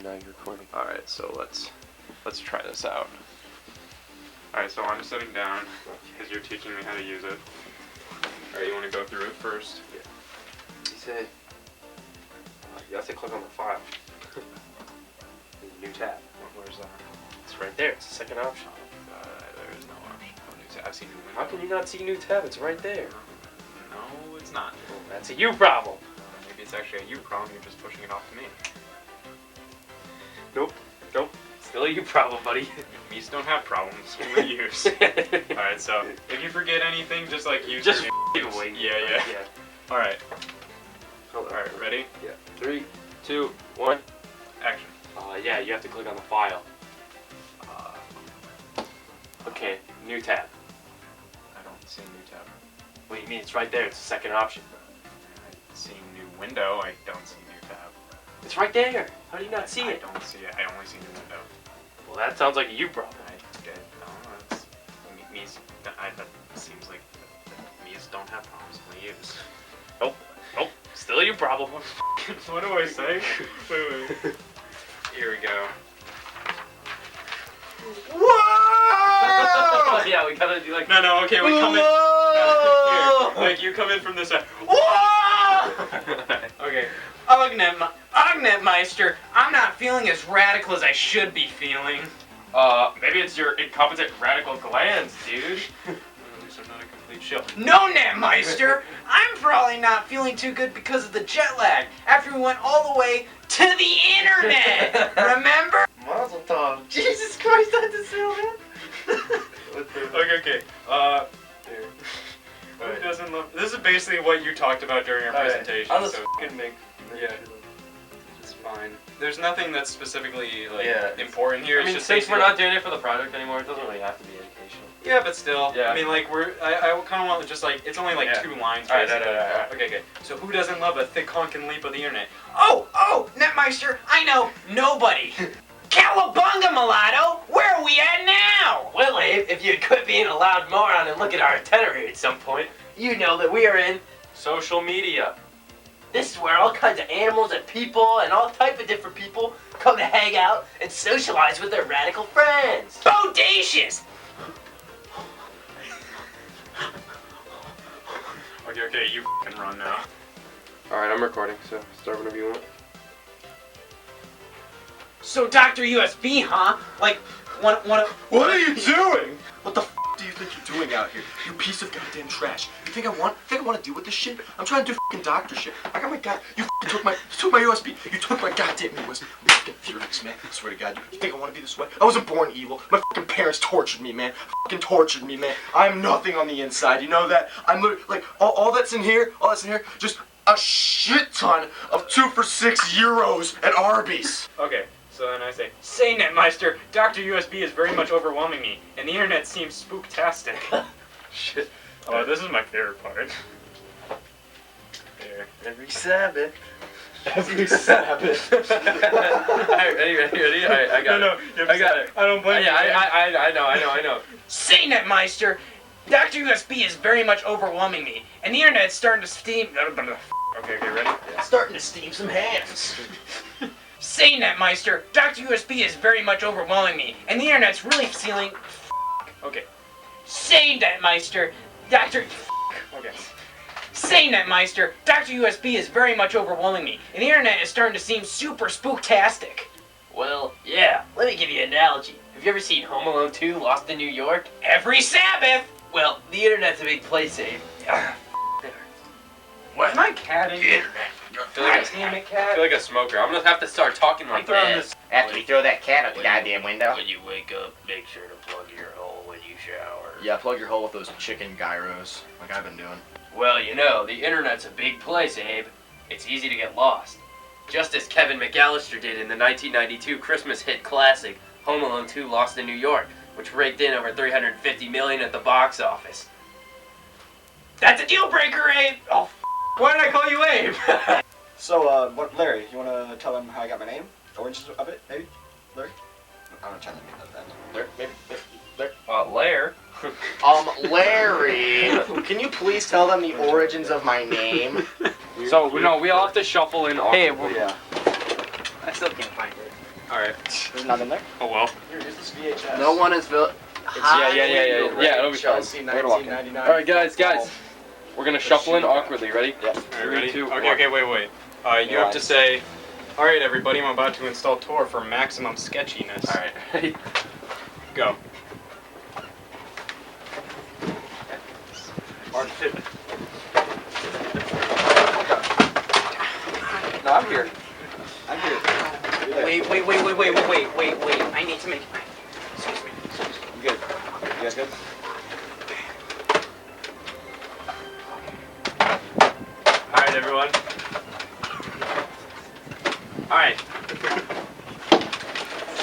Now you're recording. Alright, so let's try this out. Alright, so I'm sitting down because you're teaching me how to use it. Alright, you want to go through it first? Yeah. He said, You have to click on the file. New tab. Where's that? It's right there. It's the second option. There is no option. Oh, new tab. I've seen new window. How can you not see new tab? It's right there. No, it's not. Well, that's a you problem. Maybe it's actually a you problem. You're just pushing it off to me. Nope. Nope. Still a you problem, buddy. Me's don't have problems. Only yous. Alright, so if you forget anything, just like you. Just wait. Yeah. Alright. Alright, ready? Yeah. 3, 2, 1. Action. Yeah, you have to click on the file. Okay, new tab. I don't see new tab. What do you mean? It's right there. It's the second option. I see new window. I don't see new tab. It's right there. How do you not see I it? don't see it. I only see new window. Well, that sounds like a you problem. No, that's me's. That seems like me's don't have problems. Only yous. Nope. Nope. Still a you problem. What do I say? Wait. Here we go. Whoa! Yeah, we gotta do like. No. Okay, we come in. Here, like you come in from this side. Whoa! Okay. Meister, I'm not feeling as radical as I should be feeling. Maybe it's your incompetent radical glands, dude. At least I'm not a complete shill. No, Meister, I'm probably not feeling too good because of the jet lag after we went all the way to the internet. Remember? Mazel tov. Jesus Christ, that's a Okay. Here. Who doesn't love? This is basically what you talked about during our presentation. I'll just so fucking make. Yeah. It's fine. There's nothing that's specifically like Yeah, important here. I It's mean, just since basically we're not doing it for the project anymore, it doesn't really have to be educational. Yeah, but still. Yeah. I mean, like I kind of want to just like it's only like 2 lines. Alright, basically. alright. Okay. So who doesn't love a thick honkin' leap of the internet? Oh, Netmeister, I know, nobody. Cowabunga, mulatto! Where are we at now? Well, Abe, if you'd quit being a loud moron and look at our itinerary at some point, you know that we are in social media. This is where all kinds of animals and people and all type of different people come to hang out and socialize with their radical friends. Bodacious! Okay, you can run now. Alright, I'm recording, so start whenever you want. So, Dr. USB, huh? Like, What are you doing? What the f do you think you're doing out here? You piece of goddamn trash. You think I want to deal with this shit? I'm trying to do fucking doctor shit. I got my you took my USB. You took my goddamn USB. I'm fucking furious, man. I swear to God. You think I want to be this way? I wasn't born evil. My fucking parents tortured me, man. Fucking tortured me, man. I'm nothing on the inside. You know that? I'm literally like all that's in here, just a shit ton of 2 for €6 at Arby's. Okay. So then I say Netmeister, Dr. USB is very much overwhelming me, and the internet seems spooktastic. Shit. Oh, this is my favorite part. There. Every Sabbath. Every Sabbath. Alright, ready? Alright, I got it. I got it. I don't blame you. I know. say, Netmeister, Dr. USB is very much overwhelming me, and the internet's starting to steam. Okay, ready? Starting to steam some hands. Say, Netmeister, Dr. USB is very much overwhelming me, and the internet's really feeling. Okay. Say, Netmeister, Dr. Okay. Say, Netmeister, Dr. USB is very much overwhelming me, and the internet is starting to seem super spooktastic. Well, yeah, let me give you an analogy. Have you ever seen Home Alone 2, Lost in New York? Every Sabbath! Well, the internet's a big place, Abe. What? My cat in here. I feel like a smoker. I'm gonna have to start talking like this. After you throw that cat out the goddamn window. When you wake up, make sure to plug your hole when you shower. Yeah, plug your hole with those chicken gyros, like I've been doing. Well, you know, the internet's a big place, Abe. It's easy to get lost. Just as Kevin McAllister did in the 1992 Christmas hit classic, Home Alone 2 Lost in New York, which raked in over $350 million at the box office. That's a deal breaker, Abe! Oh, why did I call you Abe? So, Larry, you want to tell them how I got my name? Origins of it, maybe? Larry? I'm not trying to make that. Larry, maybe? Larry? Larry, can you please tell them the origins of my name? So, no, we all have to shuffle in. Hey, yeah. I still can't find it. Alright. There's nothing there? Oh well. Here, here's this VHS. No one is Yeah, it'll be fine. Chelsea, We're walking. 1999. Alright, guys. We're gonna shuffle in awkwardly. Ready? Yeah. Alright, ready? 3, 2, 1. Okay, wait. You have to say Alright, everybody, I'm about to install Tor for maximum sketchiness. Alright, ready? Go. No, I'm here. I'm here. Wait. I need to make. Excuse me. You good? You guys good? Alright, everyone. Alright.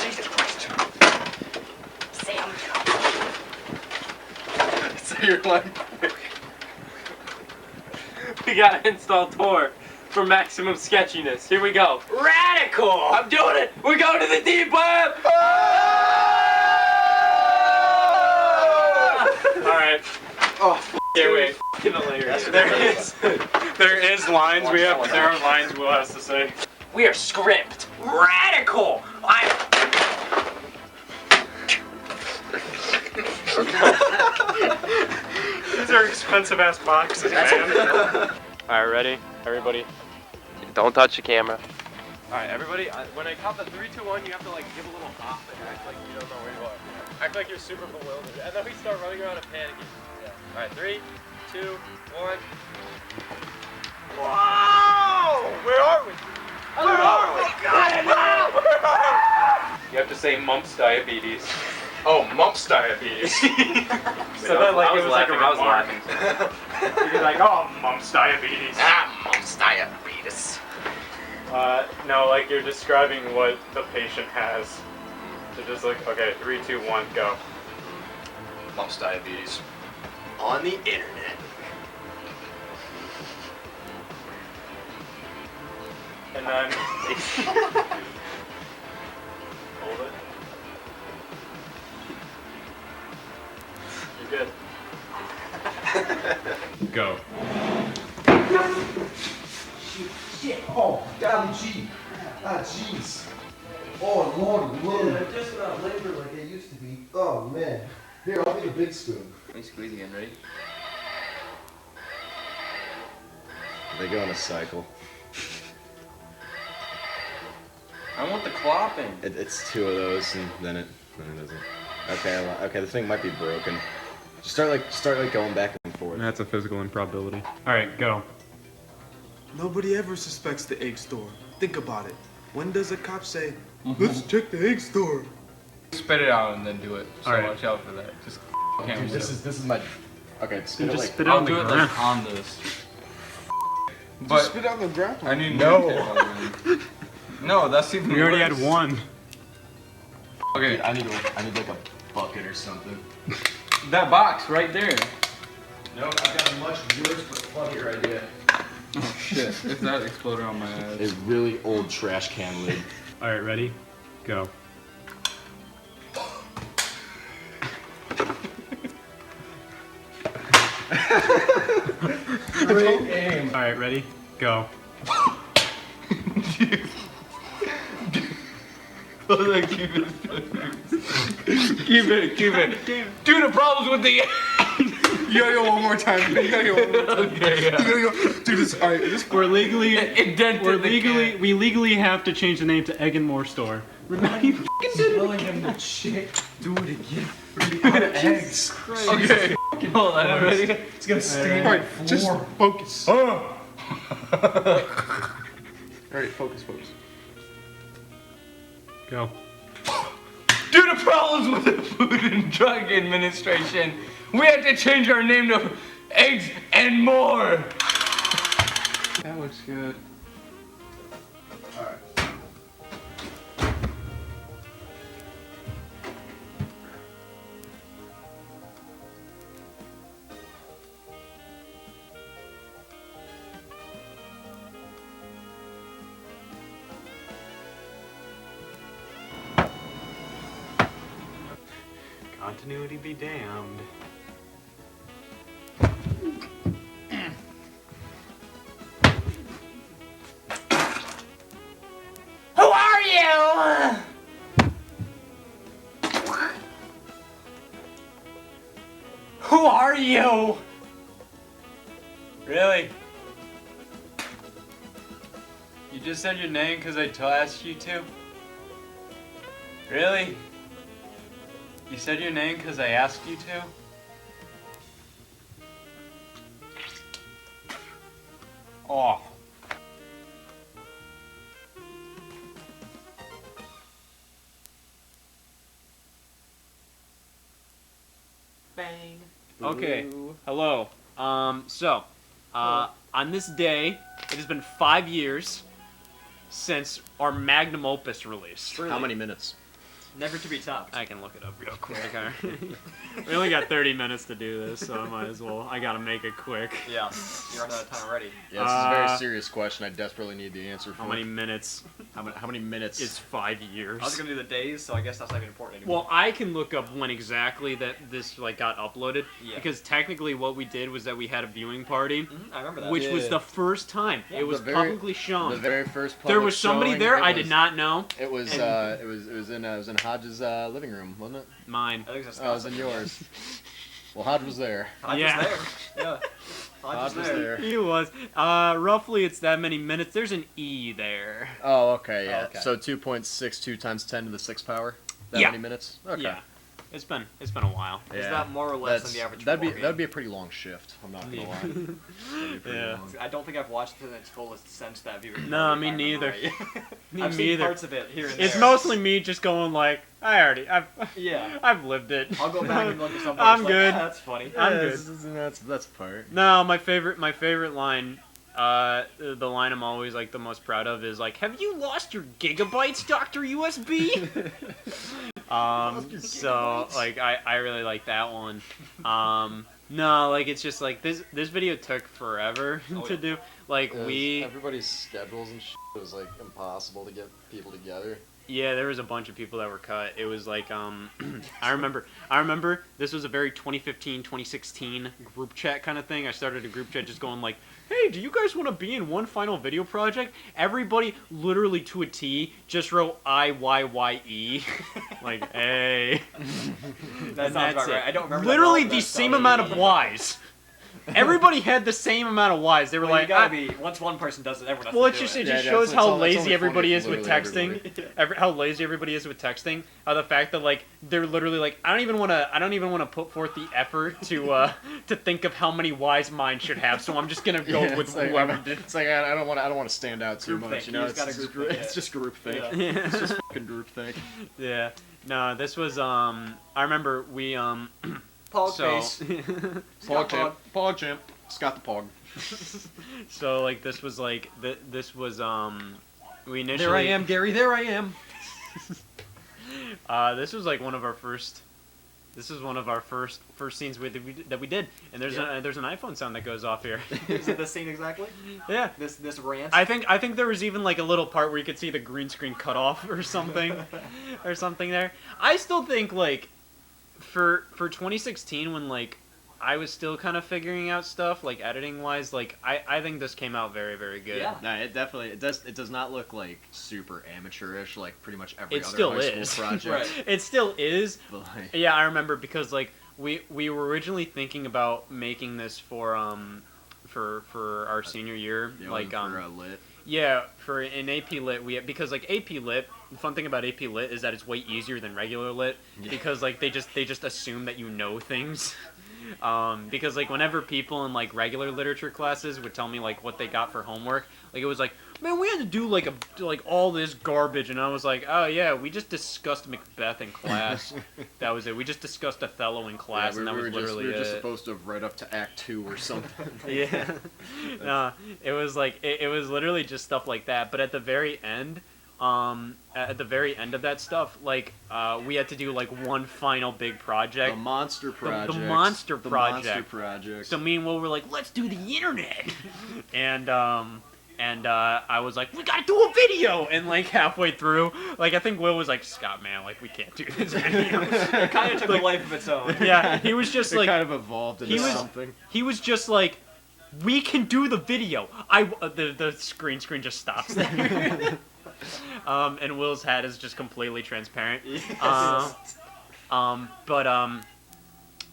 Jesus Christ. Sam. Say your line. We gotta install Tor for maximum sketchiness. Here we go. Radical! I'm doing it! We're going to the deep web! Alright. Oh, Okay, wait. Hilarious. There is lines there are lines Will has to say. We are script. Radical! These are expensive ass boxes, man. Alright, ready? Everybody. Don't touch the camera. Alright, everybody, when I count the 3, 2, 1, you have to like give a little hop and act like you don't know where you are. Act like you're super bewildered. And then we start running around and panicking. Yeah. Alright, 3, 2, 1. Whoa! Where are we? Where are we? You have to say mumps diabetes. Oh, mumps diabetes. So that like it was like a remark. You're like, oh, mumps diabetes. Mumps diabetes. No, like you're describing what the patient has. So just like, okay, 3, 2, 1, go. Mumps diabetes. On the internet. And then hold it. You're good. Go. Shit. Oh, golly gee. Ah, jeez. Oh, Lord. They're just not labor like they used to be. Oh, man. Here, I'll be the big spoon. Let me squeeze again, ready? They go in a cycle. I want the clopping. It's 2 of those, and then it doesn't. Okay, the thing might be broken. Just start like going back and forth. That's a physical improbability. All right, go. Nobody ever suspects the egg store. Think about it. When does a cop say, let's check the egg store? Spit it out and then do it. So Alright. watch out for that. Just can't Dude, this is my. Okay, spit it Just like. spit it I'll on the do it ground. like on this. Just spit on the ground. I need No. No, that's even We already worse. had one. Okay, I need like a bucket or something. that box right there. No, I've got a much worse but funnier idea. Oh shit, if that exploded on my ass. A really old trash can lid. All right, ready? Go. Great aim. All right, ready? Go. Keep it. Dude, the problem's with the. You gotta go one more time. You gotta go one more time. Okay, yeah. You gotta go. Dude, this, all right, this We're legally, Indented we legally have to change the name to Egg and More Store. Remember you fucking did it. smelling him the shit. Do it again. Jesus Christ. Okay. Hold on, ready? It's gonna stain All my right, floor. just focus. Oh. Alright, focus. Go. Due to problems with the Food and Drug Administration, we have to change our name to Eggs and More. That looks good. Alright. Continuity be damned. Who are you? Who are you? Really? You just said your name because I asked you to? Really? You said your name because I asked you to? Oh. Bang. Okay. Ooh. Hello. On this day, it has been 5 years since our magnum opus released. How many minutes? Never to be topped. I can look it up real quick. We only got 30 minutes to do this, so I might as well. I gotta make it quick. Yeah, you're running out of time already. Yeah, this is a very serious question. I desperately need the answer for. How many minutes? How many minutes? It's 5 years. I was gonna do the days, so I guess that's not even important anymore. Well, I can look up when exactly that this got uploaded, Yeah. because technically what we did was that we had a viewing party, I remember that. which was Yeah. the first time it was publicly shown. The very first public there was somebody showing, there it I was- did not know. It was and- it was in Hodge's living room, wasn't it? Mine. I think that's Oh, it was in yours. Well, Hodge was there. Hodge was there. Yeah. Hodge was there. He was. Roughly, it's that many minutes. There's an E there. Oh, okay, yeah. Oh, okay. So 2.62 times 10 to the 6th power. That Yeah. many minutes? Okay. Yeah. It's been a while. Is that more or less than the average That'd football be a pretty long shift. I'm not gonna Yeah. lie. That'd be pretty Yeah. long. I don't think I've watched it in its fullest since that viewing. No, party, me if I remember neither. right. Me I've seen neither. parts of it here and It's there. mostly me just going like, Yeah. I've lived it. I'll go back and look at some parts. I'm like, good. "Ah, that's funny. I'm Yeah, good. That's a part. No, my favorite line, the line I'm always like the most proud of is like, "Have you lost your gigabytes, Dr. USB?" So like I really like that one. No, like it's just like this video took forever to do. Like everybody's schedules and shit was like impossible to get people together. Yeah, there was a bunch of people that were cut. It was like, I remember this was a very 2015, 2016 group chat kind of thing. I started a group chat just going like, hey, do you guys want to be in one final video project? Everybody, literally to a T, just wrote IYYE. Like, hey. That sounds about right. I don't remember. Literally that the same amount of Y's. Everybody had the same amount of Y's. They were Well, like, you gotta be. Once one person does it, everyone has well, to it do just it. it just shows how lazy everybody is with texting. everybody. How lazy everybody is with texting. How the fact that like they're literally like, I don't even want to put forth the effort to think of how many Y's mine should have. So I'm just gonna go Yeah, with it's like, whoever. It's like I don't want to stand out too Group much. think. You know, You it's just gotta just, group think, it's just group think. Yeah. It's just fucking group think. Yeah. No, this was I remember we Pog so face. Pog champ. Pog champ. Scott the Pog. so like this was like this was we initially There I am, Gary. There I am. This was like one of our first. This is one of our first scenes that we did, and there's there's an iPhone sound that goes off here. Is it the scene exactly? Yeah. This rant. I think there was even like a little part where you could see the green screen cut off or something, or something there. I still think like, for 2016 when like I was still kind of figuring out stuff like editing wise, like I think this came out very, very good. Yeah. No, it definitely it does not look like super amateurish like pretty much every It other still high is. school project. Right. It still is. But, like, Yeah, I remember because like we were originally thinking about making this for our senior year, yeah, like for lit. yeah, for an AP Lit because like AP Lit, the fun thing about AP Lit is that it's way easier than regular Lit because like they just assume that you know things. Because like whenever people in like regular literature classes would tell me like what they got for homework, like it was like, man, we had to do like all this garbage, and I was like, oh yeah, we just discussed Macbeth in class. That was it. We just discussed Othello in class, and that was literally we were just it. supposed to write up to Act 2 or something. Yeah. No, it was like it was literally just stuff like that. But at the very end, of that stuff, like we had to do like one final big project. The monster project. The monster The project. monster project. So me and Will were like, let's do the internet. and I was like, we gotta do a video. And like halfway through, like I think Will was like, Scott, man, like we can't do this video. It kind of took a life of its own. Yeah, he was just it like, kind of evolved into something. he was just like, we can do the video. The screen just stops there. And Will's hat is just completely transparent. Yes.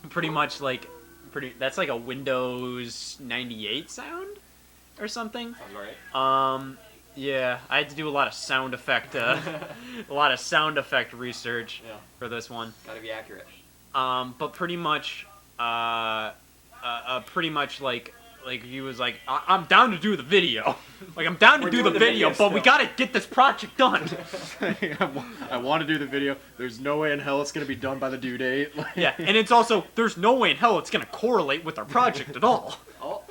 Pretty much like, that's like a Windows 98 sound or something. Sounds right. Yeah, I had to do a lot of sound effect, research for this one. Gotta be accurate. But pretty much like he was like, I'm down to do the video. Like, I'm down to do the video, but we gotta get this project done. I want to do the video. There's no way in hell it's gonna be done by the due date. Yeah, and it's also, there's no way in hell it's gonna correlate with our project at all. Oh.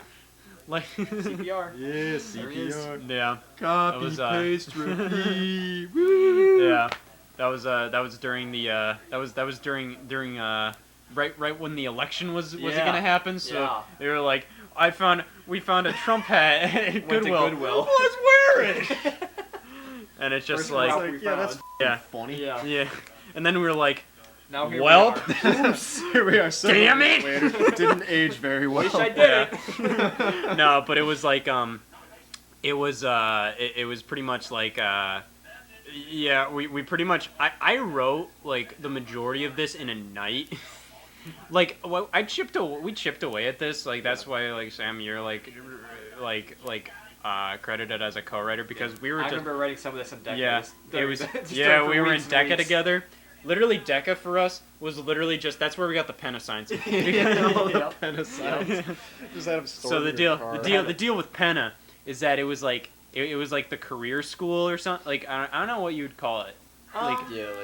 Like CPR. Yeah, CPR. Yeah. Copy, That was, paste, repeat. Woo. Yeah. That was during the that was during right when the election was gonna happen. So they were like, we found a Trump hat at Goodwill. Let's wear it. And it's just like, that's funny. Yeah. And then we were like, now here oops, here we are. Damn it! Later. Didn't age very well. Wish I did it. No, but it was like it was pretty much like we pretty much I wrote like the majority of this in a night. Like, well, we chipped away at this. Like, that's why, like, Sam, you're credited as a co-writer, because we were I remember writing some of this in DECA. We were in DECA together. Literally, DECA for us was literally just, that's where we got the pen of science. Pen of science. Just had them stored So in the your deal car. the deal with Penna is that it was like the career school or something. Like, I don't know what you would call it. Like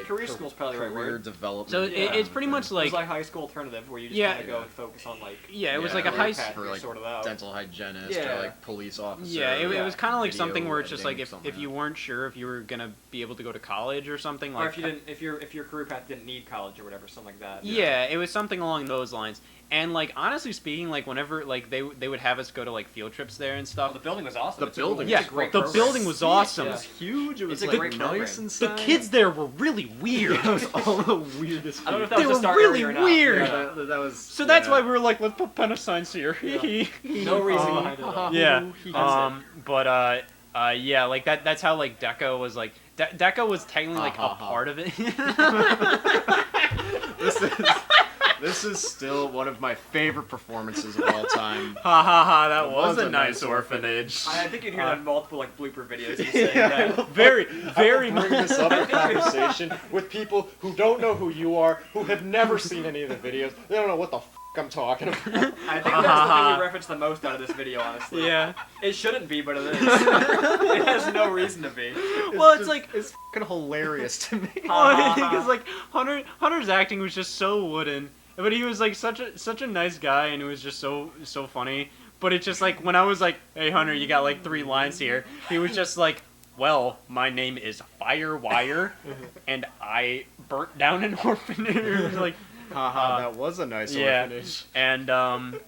career school's probably the right career word. development. So it's pretty much It like was like high school alternative where you just kind of go and focus on like it was like a high path for you're like sorted out. dental hygienist or like police officer. Yeah, it was kind of like video something where it's just like editing, if you weren't sure if you were gonna be able to go to college or something, Or like if your career path didn't need college or whatever, something like that. Yeah, it was something along those lines. And like honestly speaking, like whenever like they would have us go to like field trips there and stuff. The building was awesome. The It's building, a great the program. building was awesome. It was huge. It was It's a like great nice program. inside. The kids there were really weird. It was all the weirdest. I don't know if that They was were just our really area or not. weird. Yeah. That was. So that's why we were like, let's put pen of science here. No reason behind it at all. Yeah. But yeah, like that's how like DECA was like. DECA was technically like a part of it. This is still one of my favorite performances of all time. Ha ha ha! That was a nice orphanage. I think you'd hear that in multiple like blooper videos. You saying that. Very I will bring this up in conversation with people who don't know who you are, who have never seen any of the videos. They don't know what the f I'm talking about. I think that's the thing you reference the most out of this video, honestly. Yeah. It shouldn't be, but it is. It has no reason to be. Well, it's like it's fucking hilarious to me. Because like Hunter's acting was just so wooden, but he was like such a nice guy, and it was just so funny. But it's just like when I was like, "Hey Hunter, you got like 3 lines here," he was just like, "Well, my name is Firewire, and I burnt down an orphanage." Like, that was a nice orphanage. And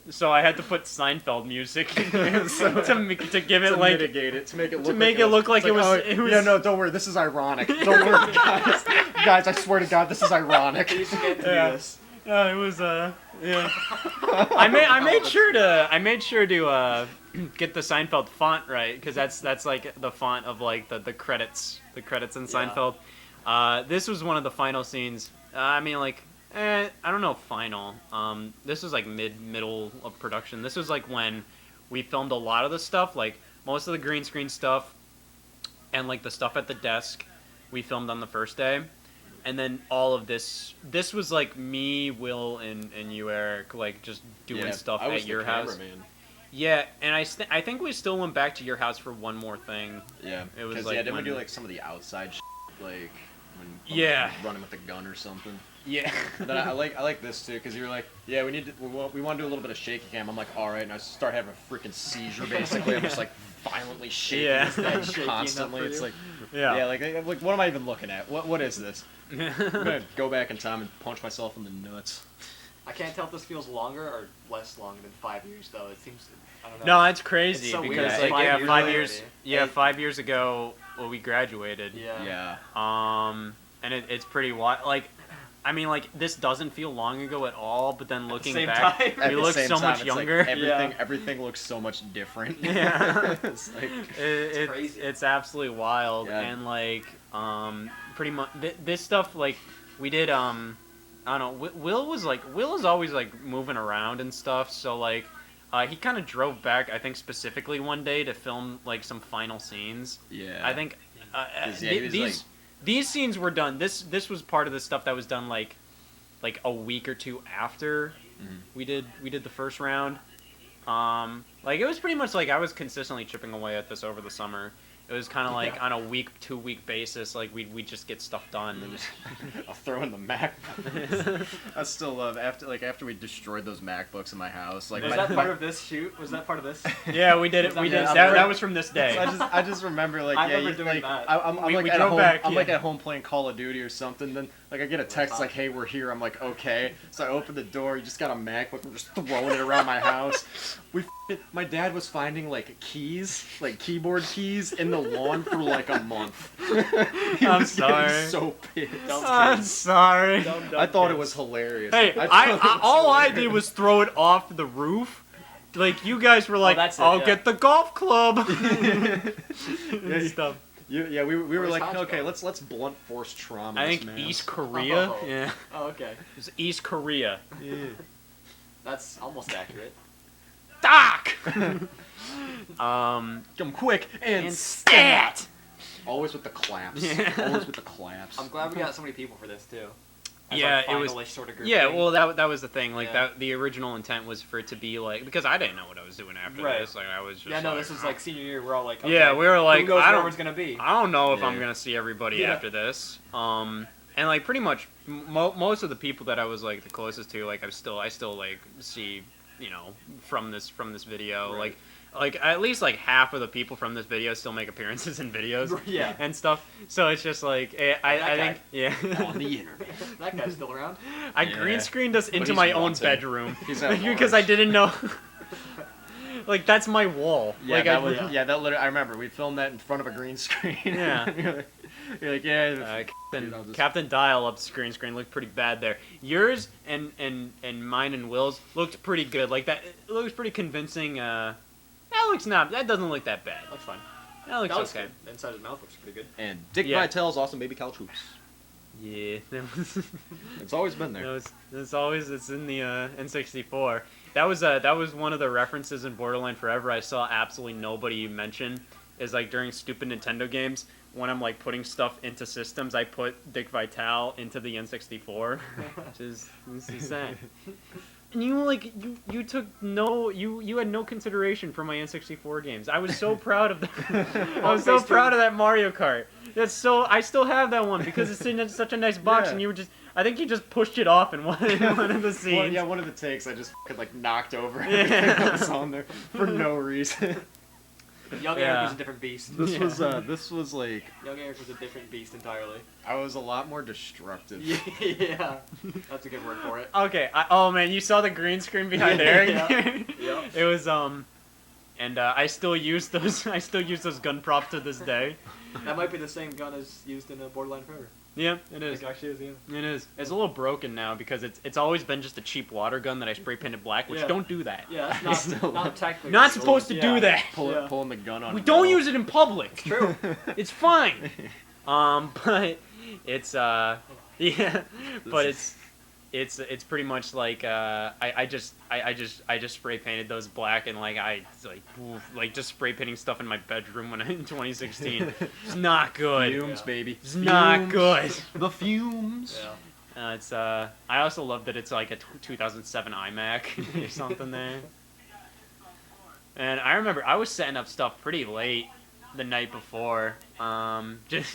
so I had to put Seinfeld music in there to give it to like mitigate it, to make it look like it was. Yeah, no, don't worry. This is ironic. Don't worry, guys. Guys, I swear to God, this is ironic. You should get to Yeah. this. It was yeah. I made sure to get the Seinfeld font right, because that's like the font of like the credits in Seinfeld. This was one of the final scenes. I mean, like, I don't know, final. This was like middle of production. This was like when we filmed a lot of the stuff, like most of the green screen stuff, and like the stuff at the desk, we filmed on the first day. And then all of this was like me, Will, and you, Eric, like just doing stuff I was at your the house. cameraman. Yeah, and I think we still went back to your house for one more thing. Yeah, it was 'cause, like didn't when, we do like some of the outside like when running with the gun or something? Yeah. And then I like this too, because you were like, yeah, we want to do a little bit of shaky cam. I'm like, all right, and I start having a freaking seizure basically. I'm just like violently shaking this thing constantly. It's like, like what am I even looking at? What is this? I'm gonna go back in time and punch myself in the nuts. I can't tell if this feels longer or less long than 5 years, though. It seems. I don't know. No, it's crazy so because weird. like 5 years. Already. Yeah, 5 years ago, we graduated. Yeah. And it's pretty wild. Like, I mean, like this doesn't feel long ago at all, but then looking same back, time. we look so much it's younger. Like everything looks so much different. Yeah. It's like it's crazy. It's absolutely wild, and like pretty much this stuff like we did I don't know. Will is always like moving around and stuff, so like He kind of drove back, I think, specifically one day to film like some final scenes. Yeah. I think he was, these scenes were done. This was part of the stuff that was done like a week or two after we did the first round. Like it was pretty much like I was consistently chipping away at this over the summer. It was kind of like on a 2-week basis, like we just get stuff done. And just I'll throw in the MacBooks. I still love after we destroyed those MacBooks in my house. Like, was that part of this shoot? Was that part of this? Yeah, we did it. We did. That was from this day. So I just remember like I remember doing that. I'm We like at drove home. back, I'm like yeah. at home playing Call of Duty or something. Then like I get a text like, "Hey, we're here." I'm like, "Okay." So I open the door. You just got a MacBook. I'm just throwing it around my house. My dad was finding like keys, like keyboard keys, in the lawn for like a month. I'm sorry. So pissed. I'm sorry. I thought it was hilarious. Hey, all I did was throw it off the roof. Like you guys were like, that's it, I'll yeah. get the golf club. Yeah, Stuff. we were like, Hodgepodge? okay, let's blunt force trauma. I this think man. East Korea. Oh. Yeah. Oh, okay. It was East Korea. Yeah. That's almost accurate. Doc. Come quick and stat. Always with the claps. Yeah. Always with the claps. I'm glad we got so many people for this too. As Yeah, like it was. finalish sort of group Yeah, thing. well, that was the thing. Like Yeah. that, the original intent was for it to be like because I didn't know what I was doing after Right. this. Like I was just. Yeah, no, like, this was like senior year. We're all like, okay, Yeah, we were like, who knows I where don't. it's gonna be. I don't know if I'm Yeah. gonna see everybody Yeah. after this. And like pretty much most of the people that I was like the closest to, like I still like see, from this video, Right. like at least like half of the people from this video still make appearances in videos Yeah. and stuff. So it's just like I think yeah. On the internet. That guy's still around. I Yeah. green screened us But into he's my own wanted. bedroom He's at because large. I didn't know. Like that's my wall. Yeah, like that literally. I remember we filmed that in front of a green screen. Yeah. You're like, yeah. Captain Dial-Up's green screen looked pretty bad there. Yours and mine and Will's looked pretty good. Like that, it looks pretty convincing. That doesn't look that bad. Looks fine. That looks okay. Good. The inside of his mouth looks pretty good. And Dick Yeah. Vitale's awesome baby cow troops. Yeah, It's always been there. It's in the N64. That was one of the references in Borderline Forever I saw absolutely nobody mention. Is like during stupid Nintendo games when I'm like putting stuff into systems, I put Dick Vitale into the N64, which is insane. And you took you had no consideration for my N64 games. I was so proud of that. I was so proud of that Mario Kart. I still have that one because it's in such a nice box, Yeah. and I think you just pushed it off in one of the scenes. One of the takes I just like knocked over Yeah. everything that was on there for no reason. Young Eric was a different beast. This was like Young Eric was a different beast entirely. I was a lot more destructive. Yeah, that's a good word for it. Okay. Oh man, you saw the green screen behind Eric? Yeah. It was and I still use those. I still use those gun props to this day. That might be the same gun as used in Borderline Forever. Yeah, it is. It actually is, yeah. It is. It's a little broken now because it's always been just a cheap water gun that I spray painted black, which Yeah. don't do that. Yeah, that's not technically. Not supposed to do that. Pulling the gun on. We don't use it in public. It's true. It's fine. But it's yeah, but it's pretty much like I just spray painted those black and like just spray painting stuff in my bedroom when in 2016. It's not good. Fumes, baby. It's not good. The fumes. Yeah. I also love that it's like a 2007 iMac or something there. And I remember I was setting up stuff pretty late the night before, just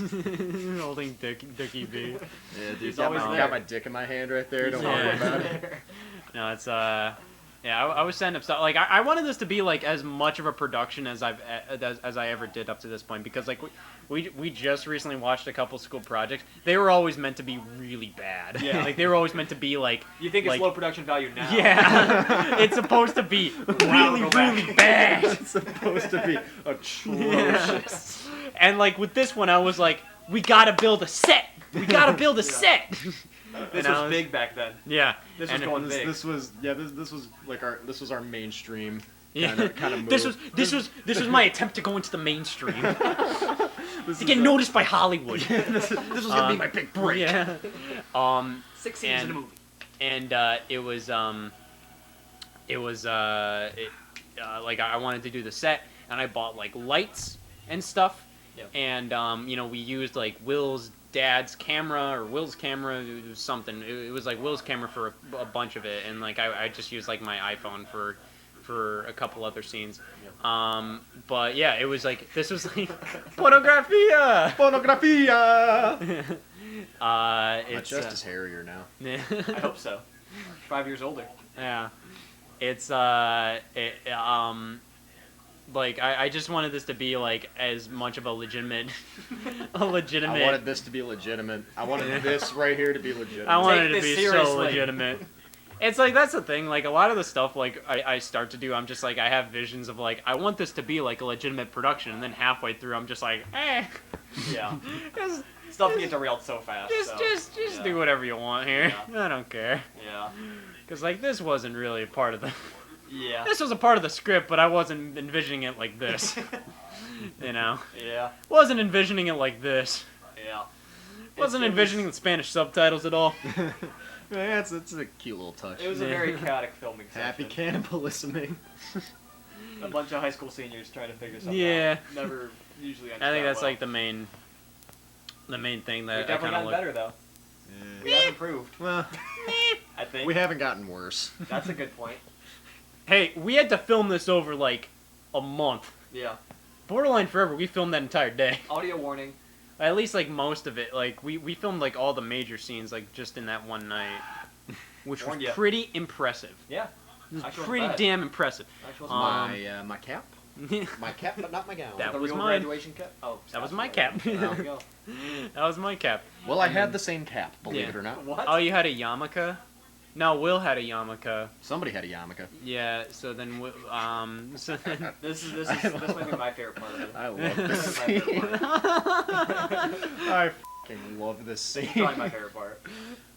holding Dickie B. Yeah, dude, got my dick in my hand right there. Don't worry about it. No, it's I was setting up stuff. Like I wanted this to be like as much of a production as I ever did up to this point because like we just recently watched a couple school projects. They were always meant to be really bad. Yeah. Like they were always meant to be like. You think it's like, low production value now? Yeah. It's supposed to be really bad. It's supposed to be atrocious. Yeah. And like with this one, I was like, we gotta build a set. We gotta build a set. This was big back then. Yeah. This was going big. This was our mainstream. Yeah. Kind of move. This was my attempt to go into the mainstream. To get noticed by Hollywood. This was gonna be my big break. Yeah. 6 scenes in a movie. And it was like I wanted to do the set, and I bought like lights and stuff, and you know, we used like Will's dad's camera or Will's camera, it was something. It was like Will's camera for a bunch of it, and like I just used like my iPhone for a couple other scenes. But yeah, it was like this was like pornografia. My It's chest is hairier now. I hope so. 5 years older. Yeah, it's like I just wanted this to be like as much of a legitimate, I wanted this to be legitimate. I wanted this right here to be legitimate. I wanted it to be so legitimate. It's like that's the thing. Like a lot of the stuff, like I start to do, I'm just like I have visions of like I want this to be like a legitimate production, and then halfway through, I'm just like, Yeah. Stuff gets derailed so fast. Just do whatever you want here. I don't care. Yeah. Because like this wasn't really a part of the. Yeah. This was a part of the script, but I wasn't envisioning it like this. You know. Yeah. Wasn't envisioning it like this. Yeah. Wasn't envisioning the Spanish subtitles at all. Yeah, it's a cute little touch. It was a very chaotic filming session. Happy cannibalisming. A bunch of high school seniors trying to figure something Yeah. out. Never usually I understand think that's well. like the main thing that We've I definitely kind of gotten better though. We have improved. Well, I think. we haven't gotten worse. That's a good point. Hey, we had to film this over like a month. Yeah. Borderline Forever, we filmed that entire day. Audio warning. At least like most of it. Like we filmed like all the major scenes like just in that one night, which was Warned ya. pretty impressive. Yeah. It was Actual pretty bad. damn impressive. My cap. My cap, but not my gown. That The was real mine. graduation cap? Oh, That was Scott's my right. cap. There we go. That was my cap. Well, I had the same cap, believe Yeah. it or not. What? Oh, you had a yarmulke? No, Will had a yarmulke. Somebody had a yarmulke. Yeah. So then, so then This might be my favorite part of it. I love this This is my scene. favorite part. I fucking love this scene. It's probably my favorite part.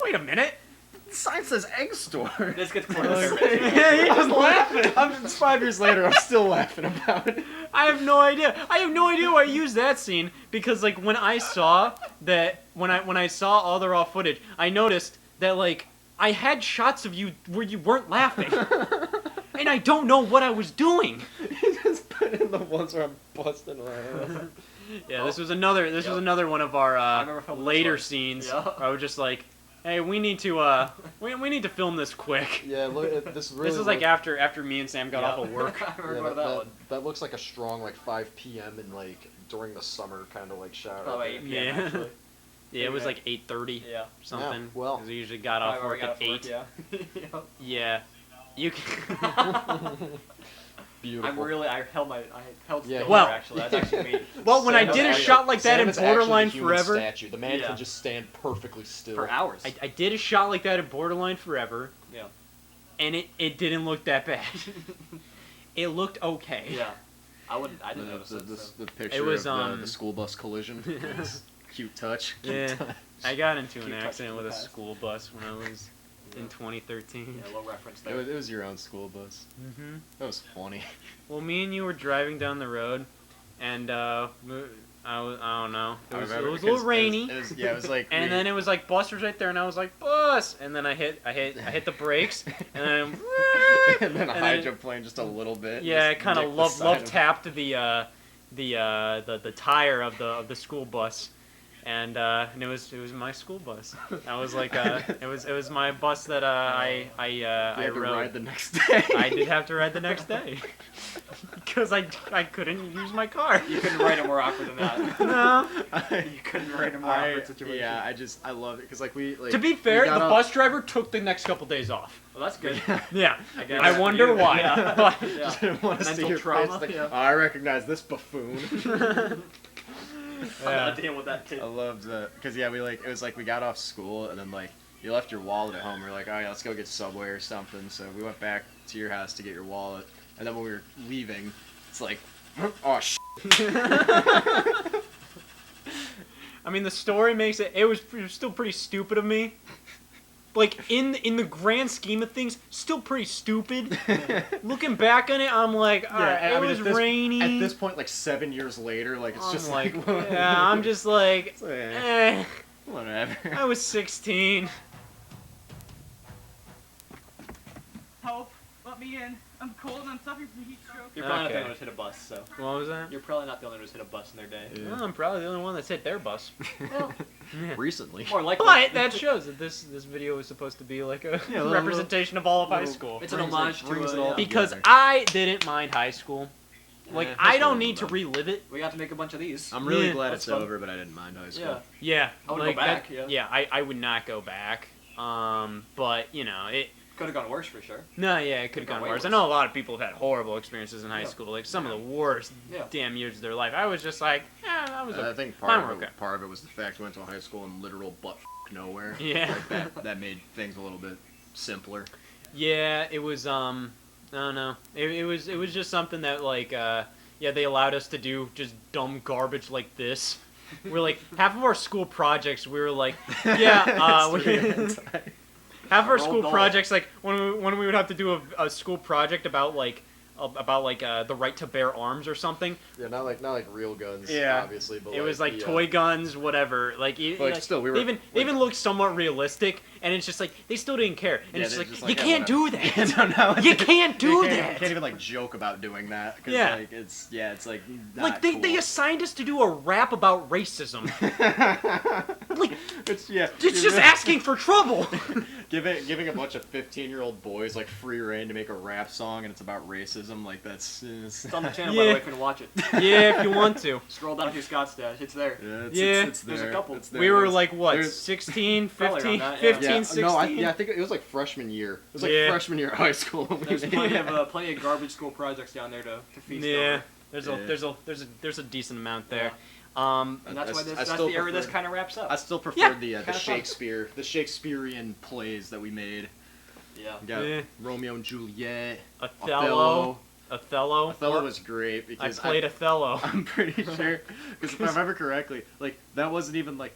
Wait a minute. The sign says egg store. This gets closer. I was laughing. It's 5 years later. I'm still laughing about it. I have no idea. I have no idea why I used that scene because like when I saw that when I saw all the raw footage, I noticed that like I had shots of you where you weren't laughing. And I don't know what I was doing. You just put in the ones where I'm busting laughing. Yeah, this was another one of our remember filming later this one. scenes. Yeah. Where I was just like, hey, we need to we need to film this quick. Yeah, look, this really. This is like after me and Sam got off of work. I remember that one. That looks like a strong like 5 p.m. and like during the summer kind of like shower. Probably 8 p.m. Yeah. actually. Yeah, it was like 8:30 Yeah. or something. Yeah, well, 'cause we usually got off Probably work when we at got off 8. work, yeah. Yeah. You can. Beautiful. I held still Well- there, actually. That's actually me. Well, when I Sam did a is shot like that Sam in is actually Borderline the human Forever. Statue. The man Yeah. can just stand perfectly still For hours. I did a shot like that in Borderline Forever, Yeah. and it didn't look that bad. It looked okay. Yeah. I didn't notice it. The picture It was, of the school bus collision. Cute touch. Yeah. Cute touch. I got into an Cute touch accident from with the a past. school bus when I was in 2013. Yeah, little reference It there. was your own school bus. Mm-hmm. That was funny. Well, me and you were driving down the road, and I don't know. It was a little rainy. It was like. And then it was like bus was right there, and I was like bus, and then I hit the brakes, and then and then a and then- hydroplane just a little bit. yeah, just it kind of nicked the love side of- tapped the tire of the school bus, and it was my school bus. I was like it was my bus that I You had to rode. ride the next day. I did have to ride the next day because I couldn't use my car. You couldn't write a more awkward than that. No. You couldn't write a more awkward situation. Yeah, I love it because like we. Like, To be fair, the bus driver took the next couple days off. Well, that's good. Yeah, I guess. I wonder You- why. yeah. But Yeah. Just didn't want to see Mental your trauma, face. Like, yeah. oh, I recognize this buffoon. I'm not dealing with that kid. I loved that because yeah, it was like we got off school and then like you left your wallet at home. We were like, oh yeah, let's go get Subway or something. So we went back to your house to get your wallet, and then when we were leaving, it's like, oh sh. I mean, the story makes it. It was still pretty stupid of me. Like in the grand scheme of things, still pretty stupid. Looking back on it, I'm like, alright, it was rainy. At this point, like 7 years later, like it's I'm just like, like yeah, I'm just like, eh. Whatever. I was 16. Hope. Let me in. I'm cold and I'm suffering from heat stroke. You're probably not the only one who's hit a bus, so. What was that? You're probably not the only one who's hit a bus in their day. Well, I'm probably the only one that's hit their bus. Well, Yeah. Recently. more likely. But that shows that this video was supposed to be like a Yeah, little- representation of all of high little- school. It's an homage to brings it all Because together. I didn't mind high school. Like, Yeah, I high don't school need to relive it. We got to make a bunch of these. I'm really Yeah, glad that's it's fun. over, but I didn't mind high school. Yeah. Yeah. I would like go back, that- yeah. I would not go back. But, you know, it... Could have gone worse for sure. No, yeah, it could have gone way worse. I worse. know a lot of people have had horrible experiences in high Yeah. school. Like, some of the worst Yeah. damn years of their life. I was just like, yeah, that was okay. I think Mine were part of it was the fact we went to high school in literal butt nowhere. Yeah. Like that made things a little bit simpler. Yeah, it was, I don't know. It was just something that, like, yeah, they allowed us to do just dumb garbage like this. We're like, half of our school projects, we were like, yeah, half of our school projects, like, when we would have to do a school project about the right to bear arms or something. Yeah, not like real guns, Yeah, obviously, but it was like the, toy guns, whatever. Like, still, we were they even looked somewhat realistic, and it's just like they still didn't care. And Yeah, it's they're just just like, you like, yeah, can't do whatever. that. No, You can't do that. You can't even like joke about doing that. Cause, Yeah. like it's like not Like cool. they assigned us to do a rap about racism. Like it's just asking for trouble. Giving a bunch of 15-year-old boys like free reign to make a rap song and it's about racism, like that's It's on the channel, by the way, if you want to watch it. Yeah, if you want to. Scroll down to Scott's stash. It's there. Yeah, it's there. There's a couple. It's there. We were There's- like what, there's- 16, Probably 15, around that, yeah. 15, 16? No, I think it was like freshman year. It was like Yeah. freshman year of high school. There's plenty of garbage school projects down there to feast Yeah, over. there's a decent amount there. And that's why that's the era this kind of wraps up. I still prefer Yeah. the Kinda fun. Shakespearean plays that we made. Yeah. We got Yeah. Romeo and Juliet, Othello. Othello was great I because played Othello. I'm pretty sure because if I remember correctly, like that wasn't even like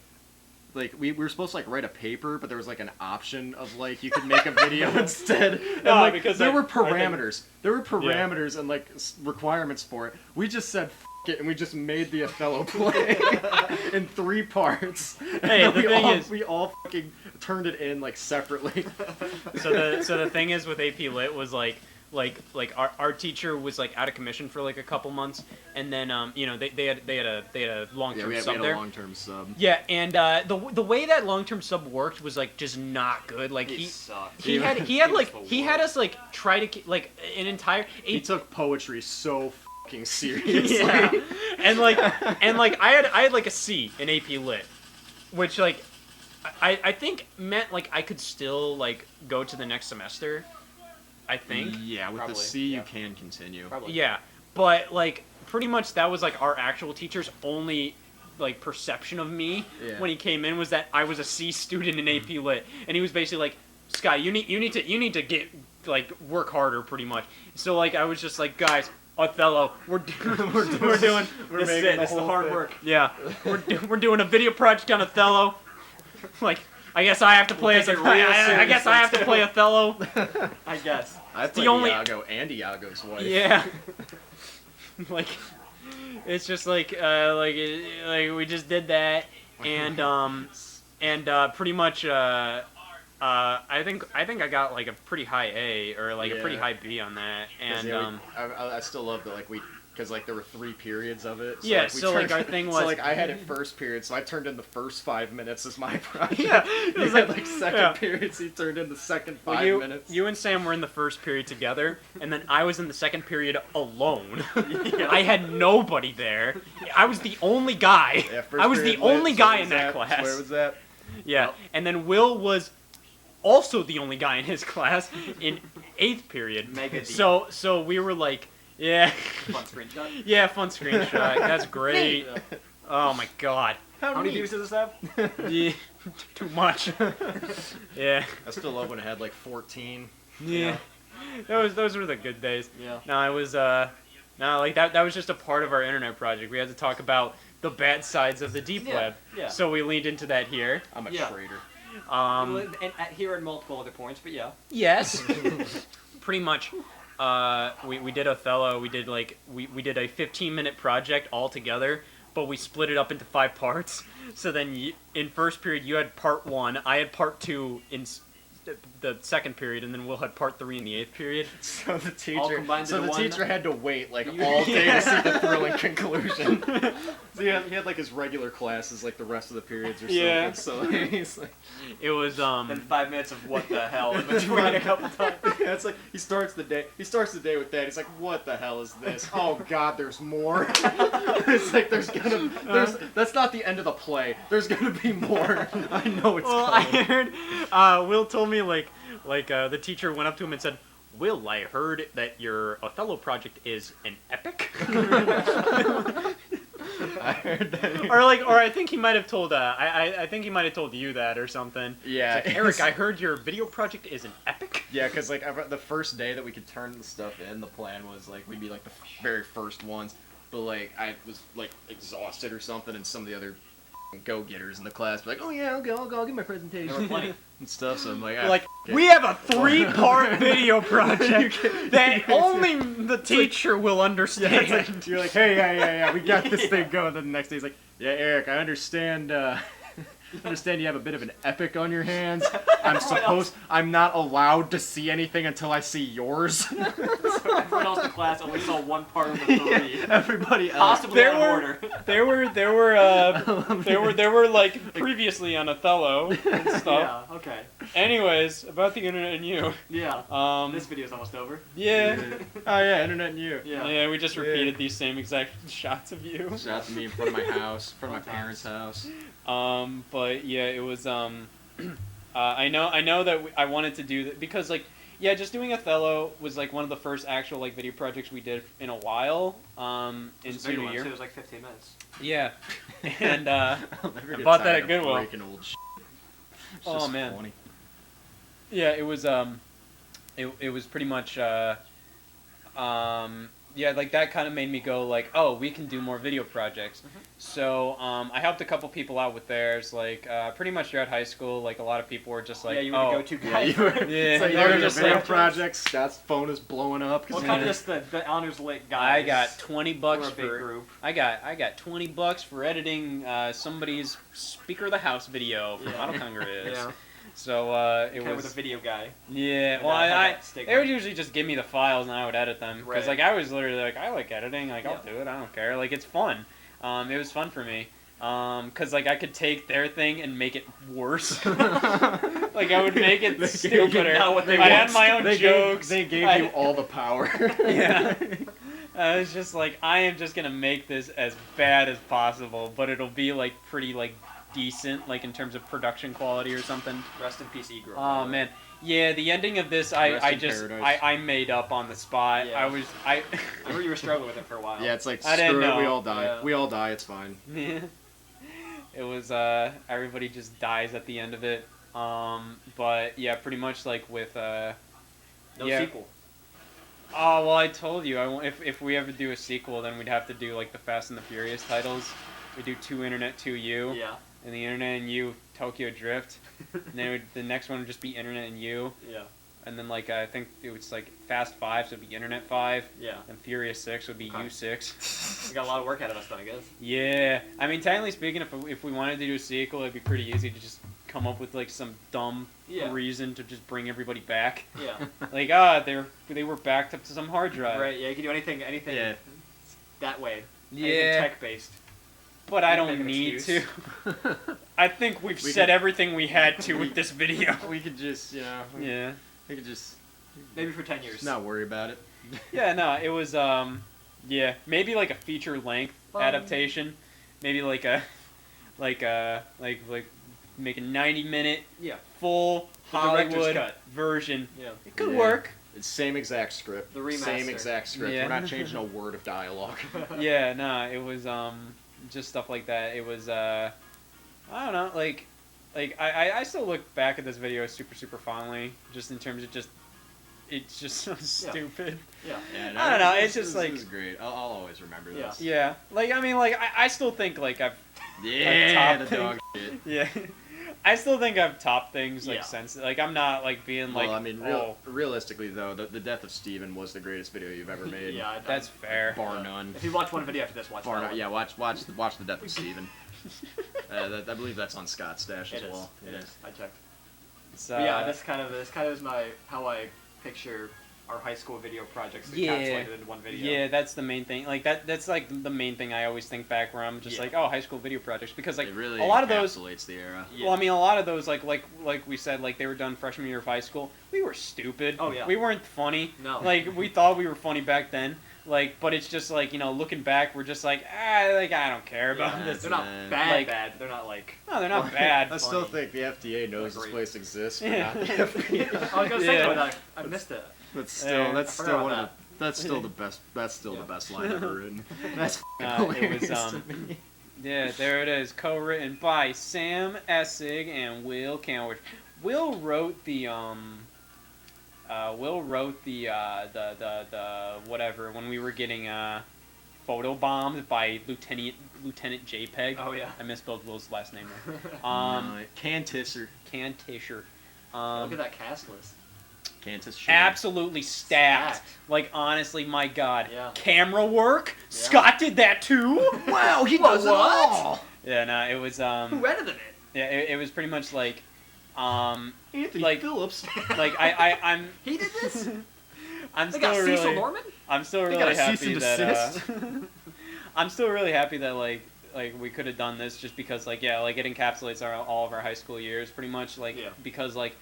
we were supposed to like write a paper, but there was like an option of like you could make a video instead. And No, like because there I- were I think- parameters. There were parameters and like requirements for it. We just said F it and we just made the Othello play in 3 parts. And Hey, then the thing is- we all fucking turned it in like separately. So the thing is with AP Lit was like our teacher was like out of commission for like a couple months, and then they had a long term we sub had there. a long-term sub. Yeah, and the way that long term sub worked was like just not good. Like he had us like try to like an entire. He took poetry so fucking seriously. Yeah, and like I had like a C in AP Lit, which like I think meant like I could still like go to the next semester. I think. Yeah, with the C you can continue. Probably. Yeah, but like pretty much that was like our actual teacher's only like perception of me when he came in was that I was a C student in AP Lit, and he was basically like, Sky, you need to get like work harder pretty much. So like I was just like, guys, Othello, we're doing This is it. This is the hard work. Yeah, we're doing a video project on Othello. Like, I guess I have to play I guess I have to play Othello. I guess. I It's played the only- Iago and Iago's wife. Yeah. Like, it's just like we just did that, and pretty much I think I got like a pretty high A or like a pretty high B on that, and I still love that because like there were 3 periods of it. So, yeah, like, so like our thing was so like I had it first period, so I turned in the first 5 minutes as my project. Yeah, it was like second periods. He turned in the second 5 minutes. You and Sam were in the first period together, and then I was in the second period alone. I had nobody there. I was the only guy. Yeah, first I was the period only lit, guy so in that was class. Where was that? Yeah, and then Will was also the only guy in his class in 8th period. Mega D. So we were like, yeah. Fun screenshot. Yeah, fun screenshot. That's great. Oh my god. How many views does this have? Yeah, too much. Yeah. I still love when it had like 14. Yeah. Those were the good days. Yeah. No, it was like that was just a part of our internet project. We had to talk about the bad sides of the deep web. Yeah. So we leaned into that here. I'm a traitor. And here at multiple other points, but yeah. Yes. Pretty much. We did Othello. We did we did a 15-minute project all together, but we split it up into 5 parts. So then in first period you had part 1, I had part 2 in the second period, and then Will had part 3 in the 8th period. So the All teacher, combined so into the one. teacher had to wait like all day to see the thrilling conclusion. So he had like his regular classes like the rest of the periods or Yeah. something. So he's like, It was Then 5 minutes of what the hell in between a couple times. yeah, it's like he starts the day with that. He's like, what the hell is this? Oh God, there's more. It's like there's that's not the end of the play. There's gonna be more. I know it's Well, I coming. heard Will told me like the teacher went up to him and said, "Will, I heard that your Othello project is an epic." I heard that. or I think he might have told I think he might have told you that or something. Yeah, It's like, Eric, I heard your video project is an epic. Yeah, because like the first day that we could turn the stuff in, the plan was like we'd be like the very first ones, but like I was like exhausted or something, and some of the other go-getters in the class were like, oh yeah, I'll give my presentation. There were plenty. And stuff, so I'm like, Like, we have a 3-part video project that only the teacher will understand. Yeah, it's like, you're like, hey, yeah, we got this thing going. Then the next day he's like, yeah, Eric, I understand. You have a bit of an epic on your hands. I'm not allowed to see anything until I see yours. Everyone else in the class only saw one part of the 3. Yeah, everybody else. Possibly out of order. There were like previously on Othello and stuff. Yeah, okay. Anyways, about the internet and you. Yeah. This video's almost over. Yeah. Oh yeah, internet and you. Yeah, we just repeated these same exact shots of you. Shots of me in front of my house, in front of my parents' house. But yeah, it was I know that I wanted to do that because like just doing Othello was like one of the first actual like video projects we did in a while in senior year. It was like 15 minutes. Yeah, and I get bought that tired at Goodwill. breaking old shit. It's Oh just man. funny. Yeah, it was it was pretty much yeah, like that kind of made me go like, oh, we can do more video projects. So I helped a couple people out with theirs. Like pretty much throughout high school, like a lot of people were just like, you were the go-to guy. Yeah, you were. Yeah, So they you're were in just video like projects. Scott's phone is blowing up. Well, kind of just the honors lit guys. I got $20 We're a big for group. I got $20 for editing somebody's Speaker of the House video from Auto Congress. Yeah. So it Kinda was with a video guy. Yeah, And well, I had I that stigma. they would usually just give me the files and I would edit them because Right. like I was literally like I like editing, like I'll do it, I don't care, like it's fun. It was fun for me. Cause like I could take their thing and make it worse. Like I would make it stupider. I had my own jokes. They gave you all the power. Yeah. I was just like, I am just gonna make this as bad as possible, but it'll be like pretty like decent, like in terms of production quality or something. Rest in peace, Egro. Oh man, yeah. The ending of this, Rest I in just paradise. I made up on the spot. Yeah. I remember you were struggling with it for a while. Yeah, it's like I didn't screw it, know. we all die. Yeah. We all die. It's fine. It was everybody just dies at the end of it. But yeah, pretty much like with No yeah. sequel. Oh well, I told you if we ever do a sequel, then we'd have to do like the Fast and the Furious titles. We do 2 Internet 2 U. Yeah. And the Internet and You Tokyo Drift. And then the next one would just be Internet and You. Yeah. And then like I think it was like Fast 5, so it'd be Internet 5. Yeah. And Furious 6 would be U6. We got a lot of work ahead of us, then, I guess. Yeah. I mean, technically speaking, if we wanted to do a sequel, it'd be pretty easy to just come up with like some dumb Yeah. reason to just bring everybody back. Yeah. Like they were backed up to some hard drive. Right. Yeah. You can do anything Yeah. that way. Yeah. Tech based. But I You can don't make an need excuse. to. I think we've said everything we had to with this video. We could just, you know. Yeah. We could just. Maybe for 10 years. Not worry about it. Yeah, no, it was yeah, maybe like a feature length adaptation. Maybe like a like make a 90-minute full The director's Hollywood cut. version. Yeah. It could work. It's same exact script. The remaster. Same exact script. Yeah. We're not changing a word of dialogue. Yeah, no, it was just stuff like that. It was I don't know, like I still look back at this video super fondly, just in terms of it's just so stupid. Yeah. Yeah, I don't know, it's this just like is great. I'll always remember this. Yeah, like I mean, like I still think like I've Yeah, topped the dog things. shit. Yeah, I still think I've topped things like Yeah. since like I'm not like being like Well, I mean, oh, realistically though, the death of Steven was the greatest video you've ever made. Yeah, that's fair. Bar none. If you watch one video after this, watch Bar that none. one. Yeah, watch the death of Steven. I believe that's on Scott's stash as well. It is. I checked. But yeah, this kind of is how I picture our high school video projects encapsulated into one video. Yeah, that's the main thing. Like that's like the main thing I always think back where I'm just like, oh, high school video projects, because like it really a lot of those encapsulates the era. Well, I mean, a lot of those like we said, like they were done freshman year of high school. We were stupid. Oh yeah. We weren't funny. No. Like we thought we were funny back then. Like, but it's just like, looking back, we're just like, like I don't care about this. They're not bad, but they're not like. No, they're not bad. I still think the FDA knows this place exists, but Yeah. not the FBI. I was gonna say that, I missed it. That's still I forgot about that's still the best. That's still the best line ever written. That's It hilarious was to me. Yeah, there it is, co-written by Sam Essig and Will Coward. Will wrote the whatever when we were getting photo bombed by Lieutenant JPEG. Oh yeah. I misspelled Will's last name there. Cantisser. Cantisher. Look at that cast list. Cantis. Absolutely stacked. Like honestly, my God. Yeah. Camera work. Yeah. Scott did that too. Wow, he does it all. Yeah, no, it was Who edited it? Yeah, it was pretty much like Anthony like Phillips. Like I'm He did this. I'm They still got really Cecil Norman? I'm still They really got a happy cease and that desist? I'm still really happy that like we could have done this just because like it encapsulates all of our high school years pretty much because like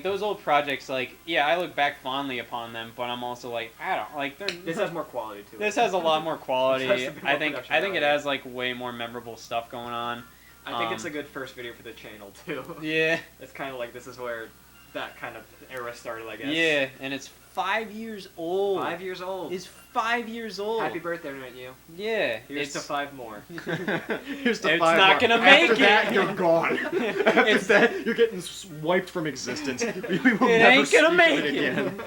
those old projects I look back fondly upon them, but I'm also like I don't like This has more quality to it. This has a lot more quality. It has to be more I think production it value. has like way more memorable stuff going on. I think it's a good first video for the channel too. Yeah. It's kind of like this is where that kind of era started, I guess. Yeah, and it's 5 years old. 5 years old. It's 5 years old. Happy birthday, Internet You. Yeah. Here's to 5 more. Here's the It's 5 not more. gonna make After it. that, you're gone. After that, you're getting wiped from existence. We will It never ain't gonna speak make of it it. again.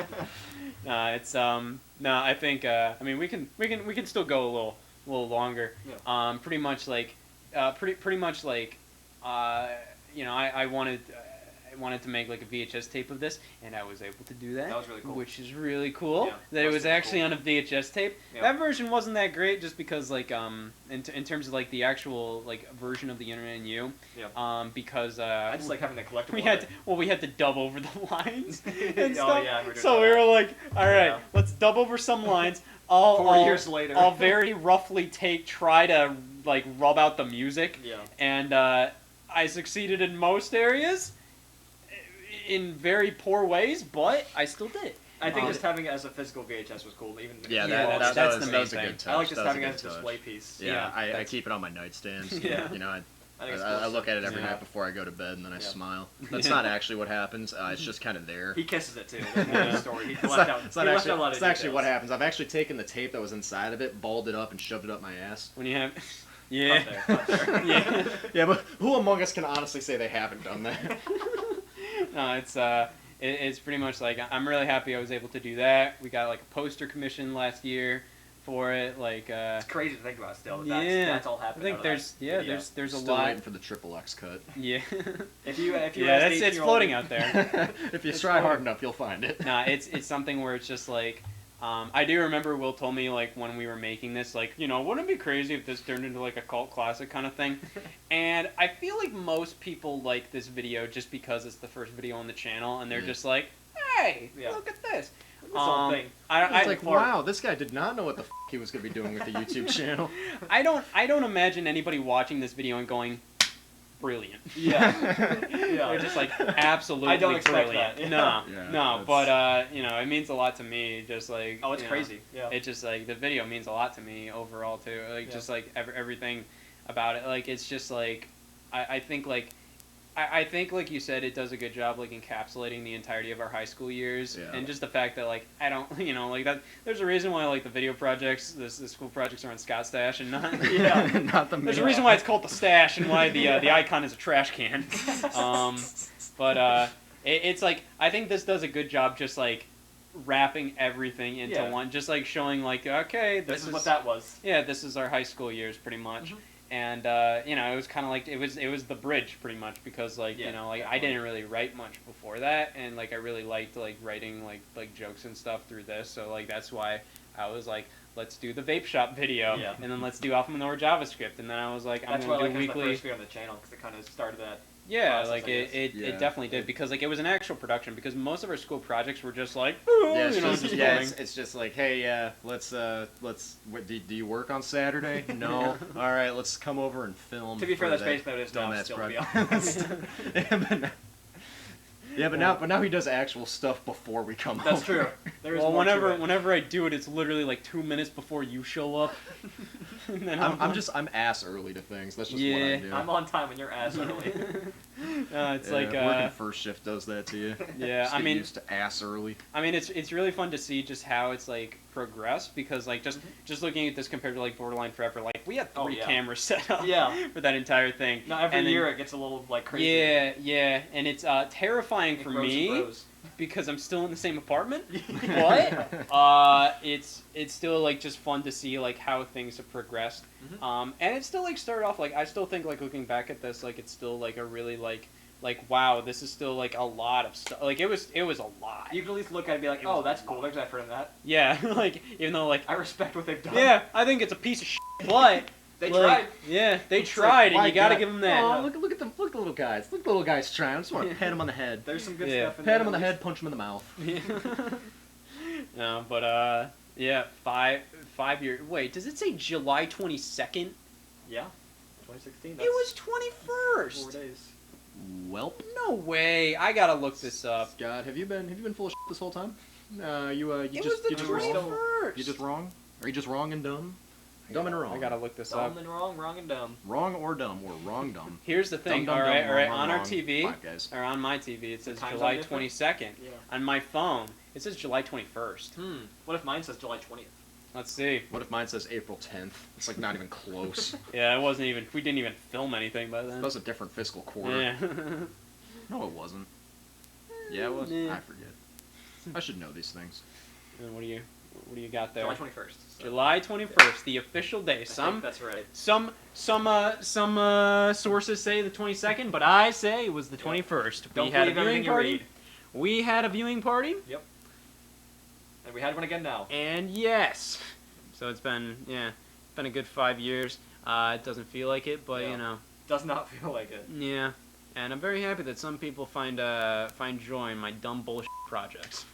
It's I think I mean we can still go a little longer. Yeah. Pretty much like I wanted to make like a VHS tape of this, and I was able to do that. That was really cool. Which is really cool. Yeah, that it was actually on a VHS tape. Yeah. That version wasn't that great, just because like in terms of like the actual like version of the Internet and You. Yeah. Because I just like having the collectible. we had to dub over the lines and Oh, stuff. yeah, we were doing So we that. were like, all right, Yeah. let's dub over some lines. 4 years later. I'll very roughly try to like rub out the music. Yeah. And I succeeded in most areas, in very poor ways, but I still did it. I think just having it as a physical VHS was cool. Even Yeah, that's that the was main a thing. good touch. I like just That was having a it good as a touch. display piece. Yeah, I keep it on my nightstand. So, Yeah. You know, I think it's I cool. look at it every Yeah. night before I go to bed, and then I Yeah. smile. That's not actually what happens. It's just kind of there. He kisses it too. That's more the story. He It's left not, out. it's he not left actually, out a lot of it's actually details. what happens. I've actually taken the tape that was inside of it, balled it up, and shoved it up my ass. When you have, yeah, Not there. yeah. Yeah, but who among us can honestly say they haven't done that? No, it's pretty much like I'm really happy I was able to do that. We got like a poster commission last year for it. Like It's crazy to think about still. That yeah, that's all I happening. think out of there's that yeah video. there's a Still lot. waiting for the XXX cut. Yeah. If you yeah, asked it's 18-year-old floating out there. If you It's try floating. hard enough, you'll find it. Nah, it's something where it's just like, I do remember Will told me like when we were making this, like, wouldn't it be crazy if this turned into like a cult classic kind of thing? And I feel like most people like this video just because it's the first video on the channel, and they're just like, hey, Yeah. look at this. This whole thing. It's like, wow, this guy did not know what the he was going to be doing with the YouTube channel. I don't imagine anybody watching this video and going, brilliant. Yeah. They're just like absolutely I don't expect brilliant. that. No, Yeah, no, that's- but it means a lot to me. Just like Oh, it's crazy. Yeah. It just like the video means a lot to me overall too. Like Yeah. just like everything about it. Like it's just like I think like. I think, like you said, it does a good job, like, encapsulating the entirety of our high school years, Yeah. and just the fact that, like, I don't, like, that, there's a reason why, like, the video projects, the school projects are on Scott's stash and not, Not the there's a reason why it's called the stash and why the icon is a trash can. It's like, I think this does a good job just, like, wrapping everything into Yeah. one, just, like, showing, like, okay, This is what that was. yeah, this is our high school years, pretty much. Mhm. And it was kind of like it was the bridge pretty much because like Yeah, like I definitely. didn't really write much before that, and like I really liked like writing like jokes and stuff through this, so like that's why I was like, let's do the vape shop video, Yeah. and then let's do Alpha Menor JavaScript, and then I was like, I'm That's why I gonna like do it was the weekly. first video on the channel because it kind of started that Yeah, process, like I guess. it definitely did because like it was an actual production because most of our school projects were just like Yeah, it's you know, just, just yeah, going. it's just like, hey, what, do you work on Saturday? No. All right, let's come over and film. To be fair, for that's that basically what it is now, dumbass still, to be project. Yeah, but now he does actual stuff before we come over. That's true. There is Well, more to it. whenever I do it, it's literally like 2 minutes before you show up. And then I'm ass early to things. That's just what I do. I'm on time when you're ass early. It's like working first shift does that to you. Yeah, Just I get mean, used to ass early. I mean, it's really fun to see just how it's like progressed because like just looking at this compared to like Borderline Forever, like we had 3 cameras set up for that entire thing. No, every And then- year it gets a little like crazy. Yeah, and it's terrifying for grows and me grows. because I'm still in the same apartment. But it's still like just fun to see like how things have progressed. And it still like started off like I still think like looking back at this like it's still like a really like wow, this is still like a lot of stuff. Like it was a lot. You can at least look at it and be like, oh, that's cool. There's effort in that. Yeah, like even though like I respect what they've done. yeah, I think it's a piece of shit, but They like, tried. Yeah, they It's tried, like, and you gotta give them that. Oh, look at the little guys. Look at the little guys trying. I just want to pat him on the head. There's some good Yeah. stuff in Pat there. him on the head, punch him in the mouth. No, but yeah, 5 years. Wait, does it say July 22nd? Yeah. 2016. It was 21st. 4 days. Welp. No way. I gotta look this up. Scott, have you been full of shit this whole time? You It just was the you just wrong? 21st. You just wrong? Are you just wrong and dumb? Dumb and wrong. I gotta look this up. Dumb and wrong, wrong and dumb. Wrong or dumb or wrong dumb. Here's the thing. Dumb, All dumb, right, dumb, all right. wrong, On our wrong. TV, Five guys. or on my TV, it says times July are different? 22nd. Yeah. On my phone, it says July 21st. What if mine says July 20th? Let's see. What if mine says April 10th? It's like not even close. Yeah, it wasn't even. We didn't even film anything by then. That was a different fiscal quarter. Yeah. No, it wasn't. Yeah, it was. Nah. I forget. I should know these things. And what do you got there? July 21st. So. July 21st, the official day. I think that's right. Some sources say the 22nd, but I say it was the 21st. Don't We had a believe everything viewing you party. read. We had a viewing party. Yep. And we had one again now. And yes. So it's been a good 5 years. It doesn't feel like it, but you know. Does not feel like it. Yeah. And I'm very happy that some people find joy in my dumb bullshit projects.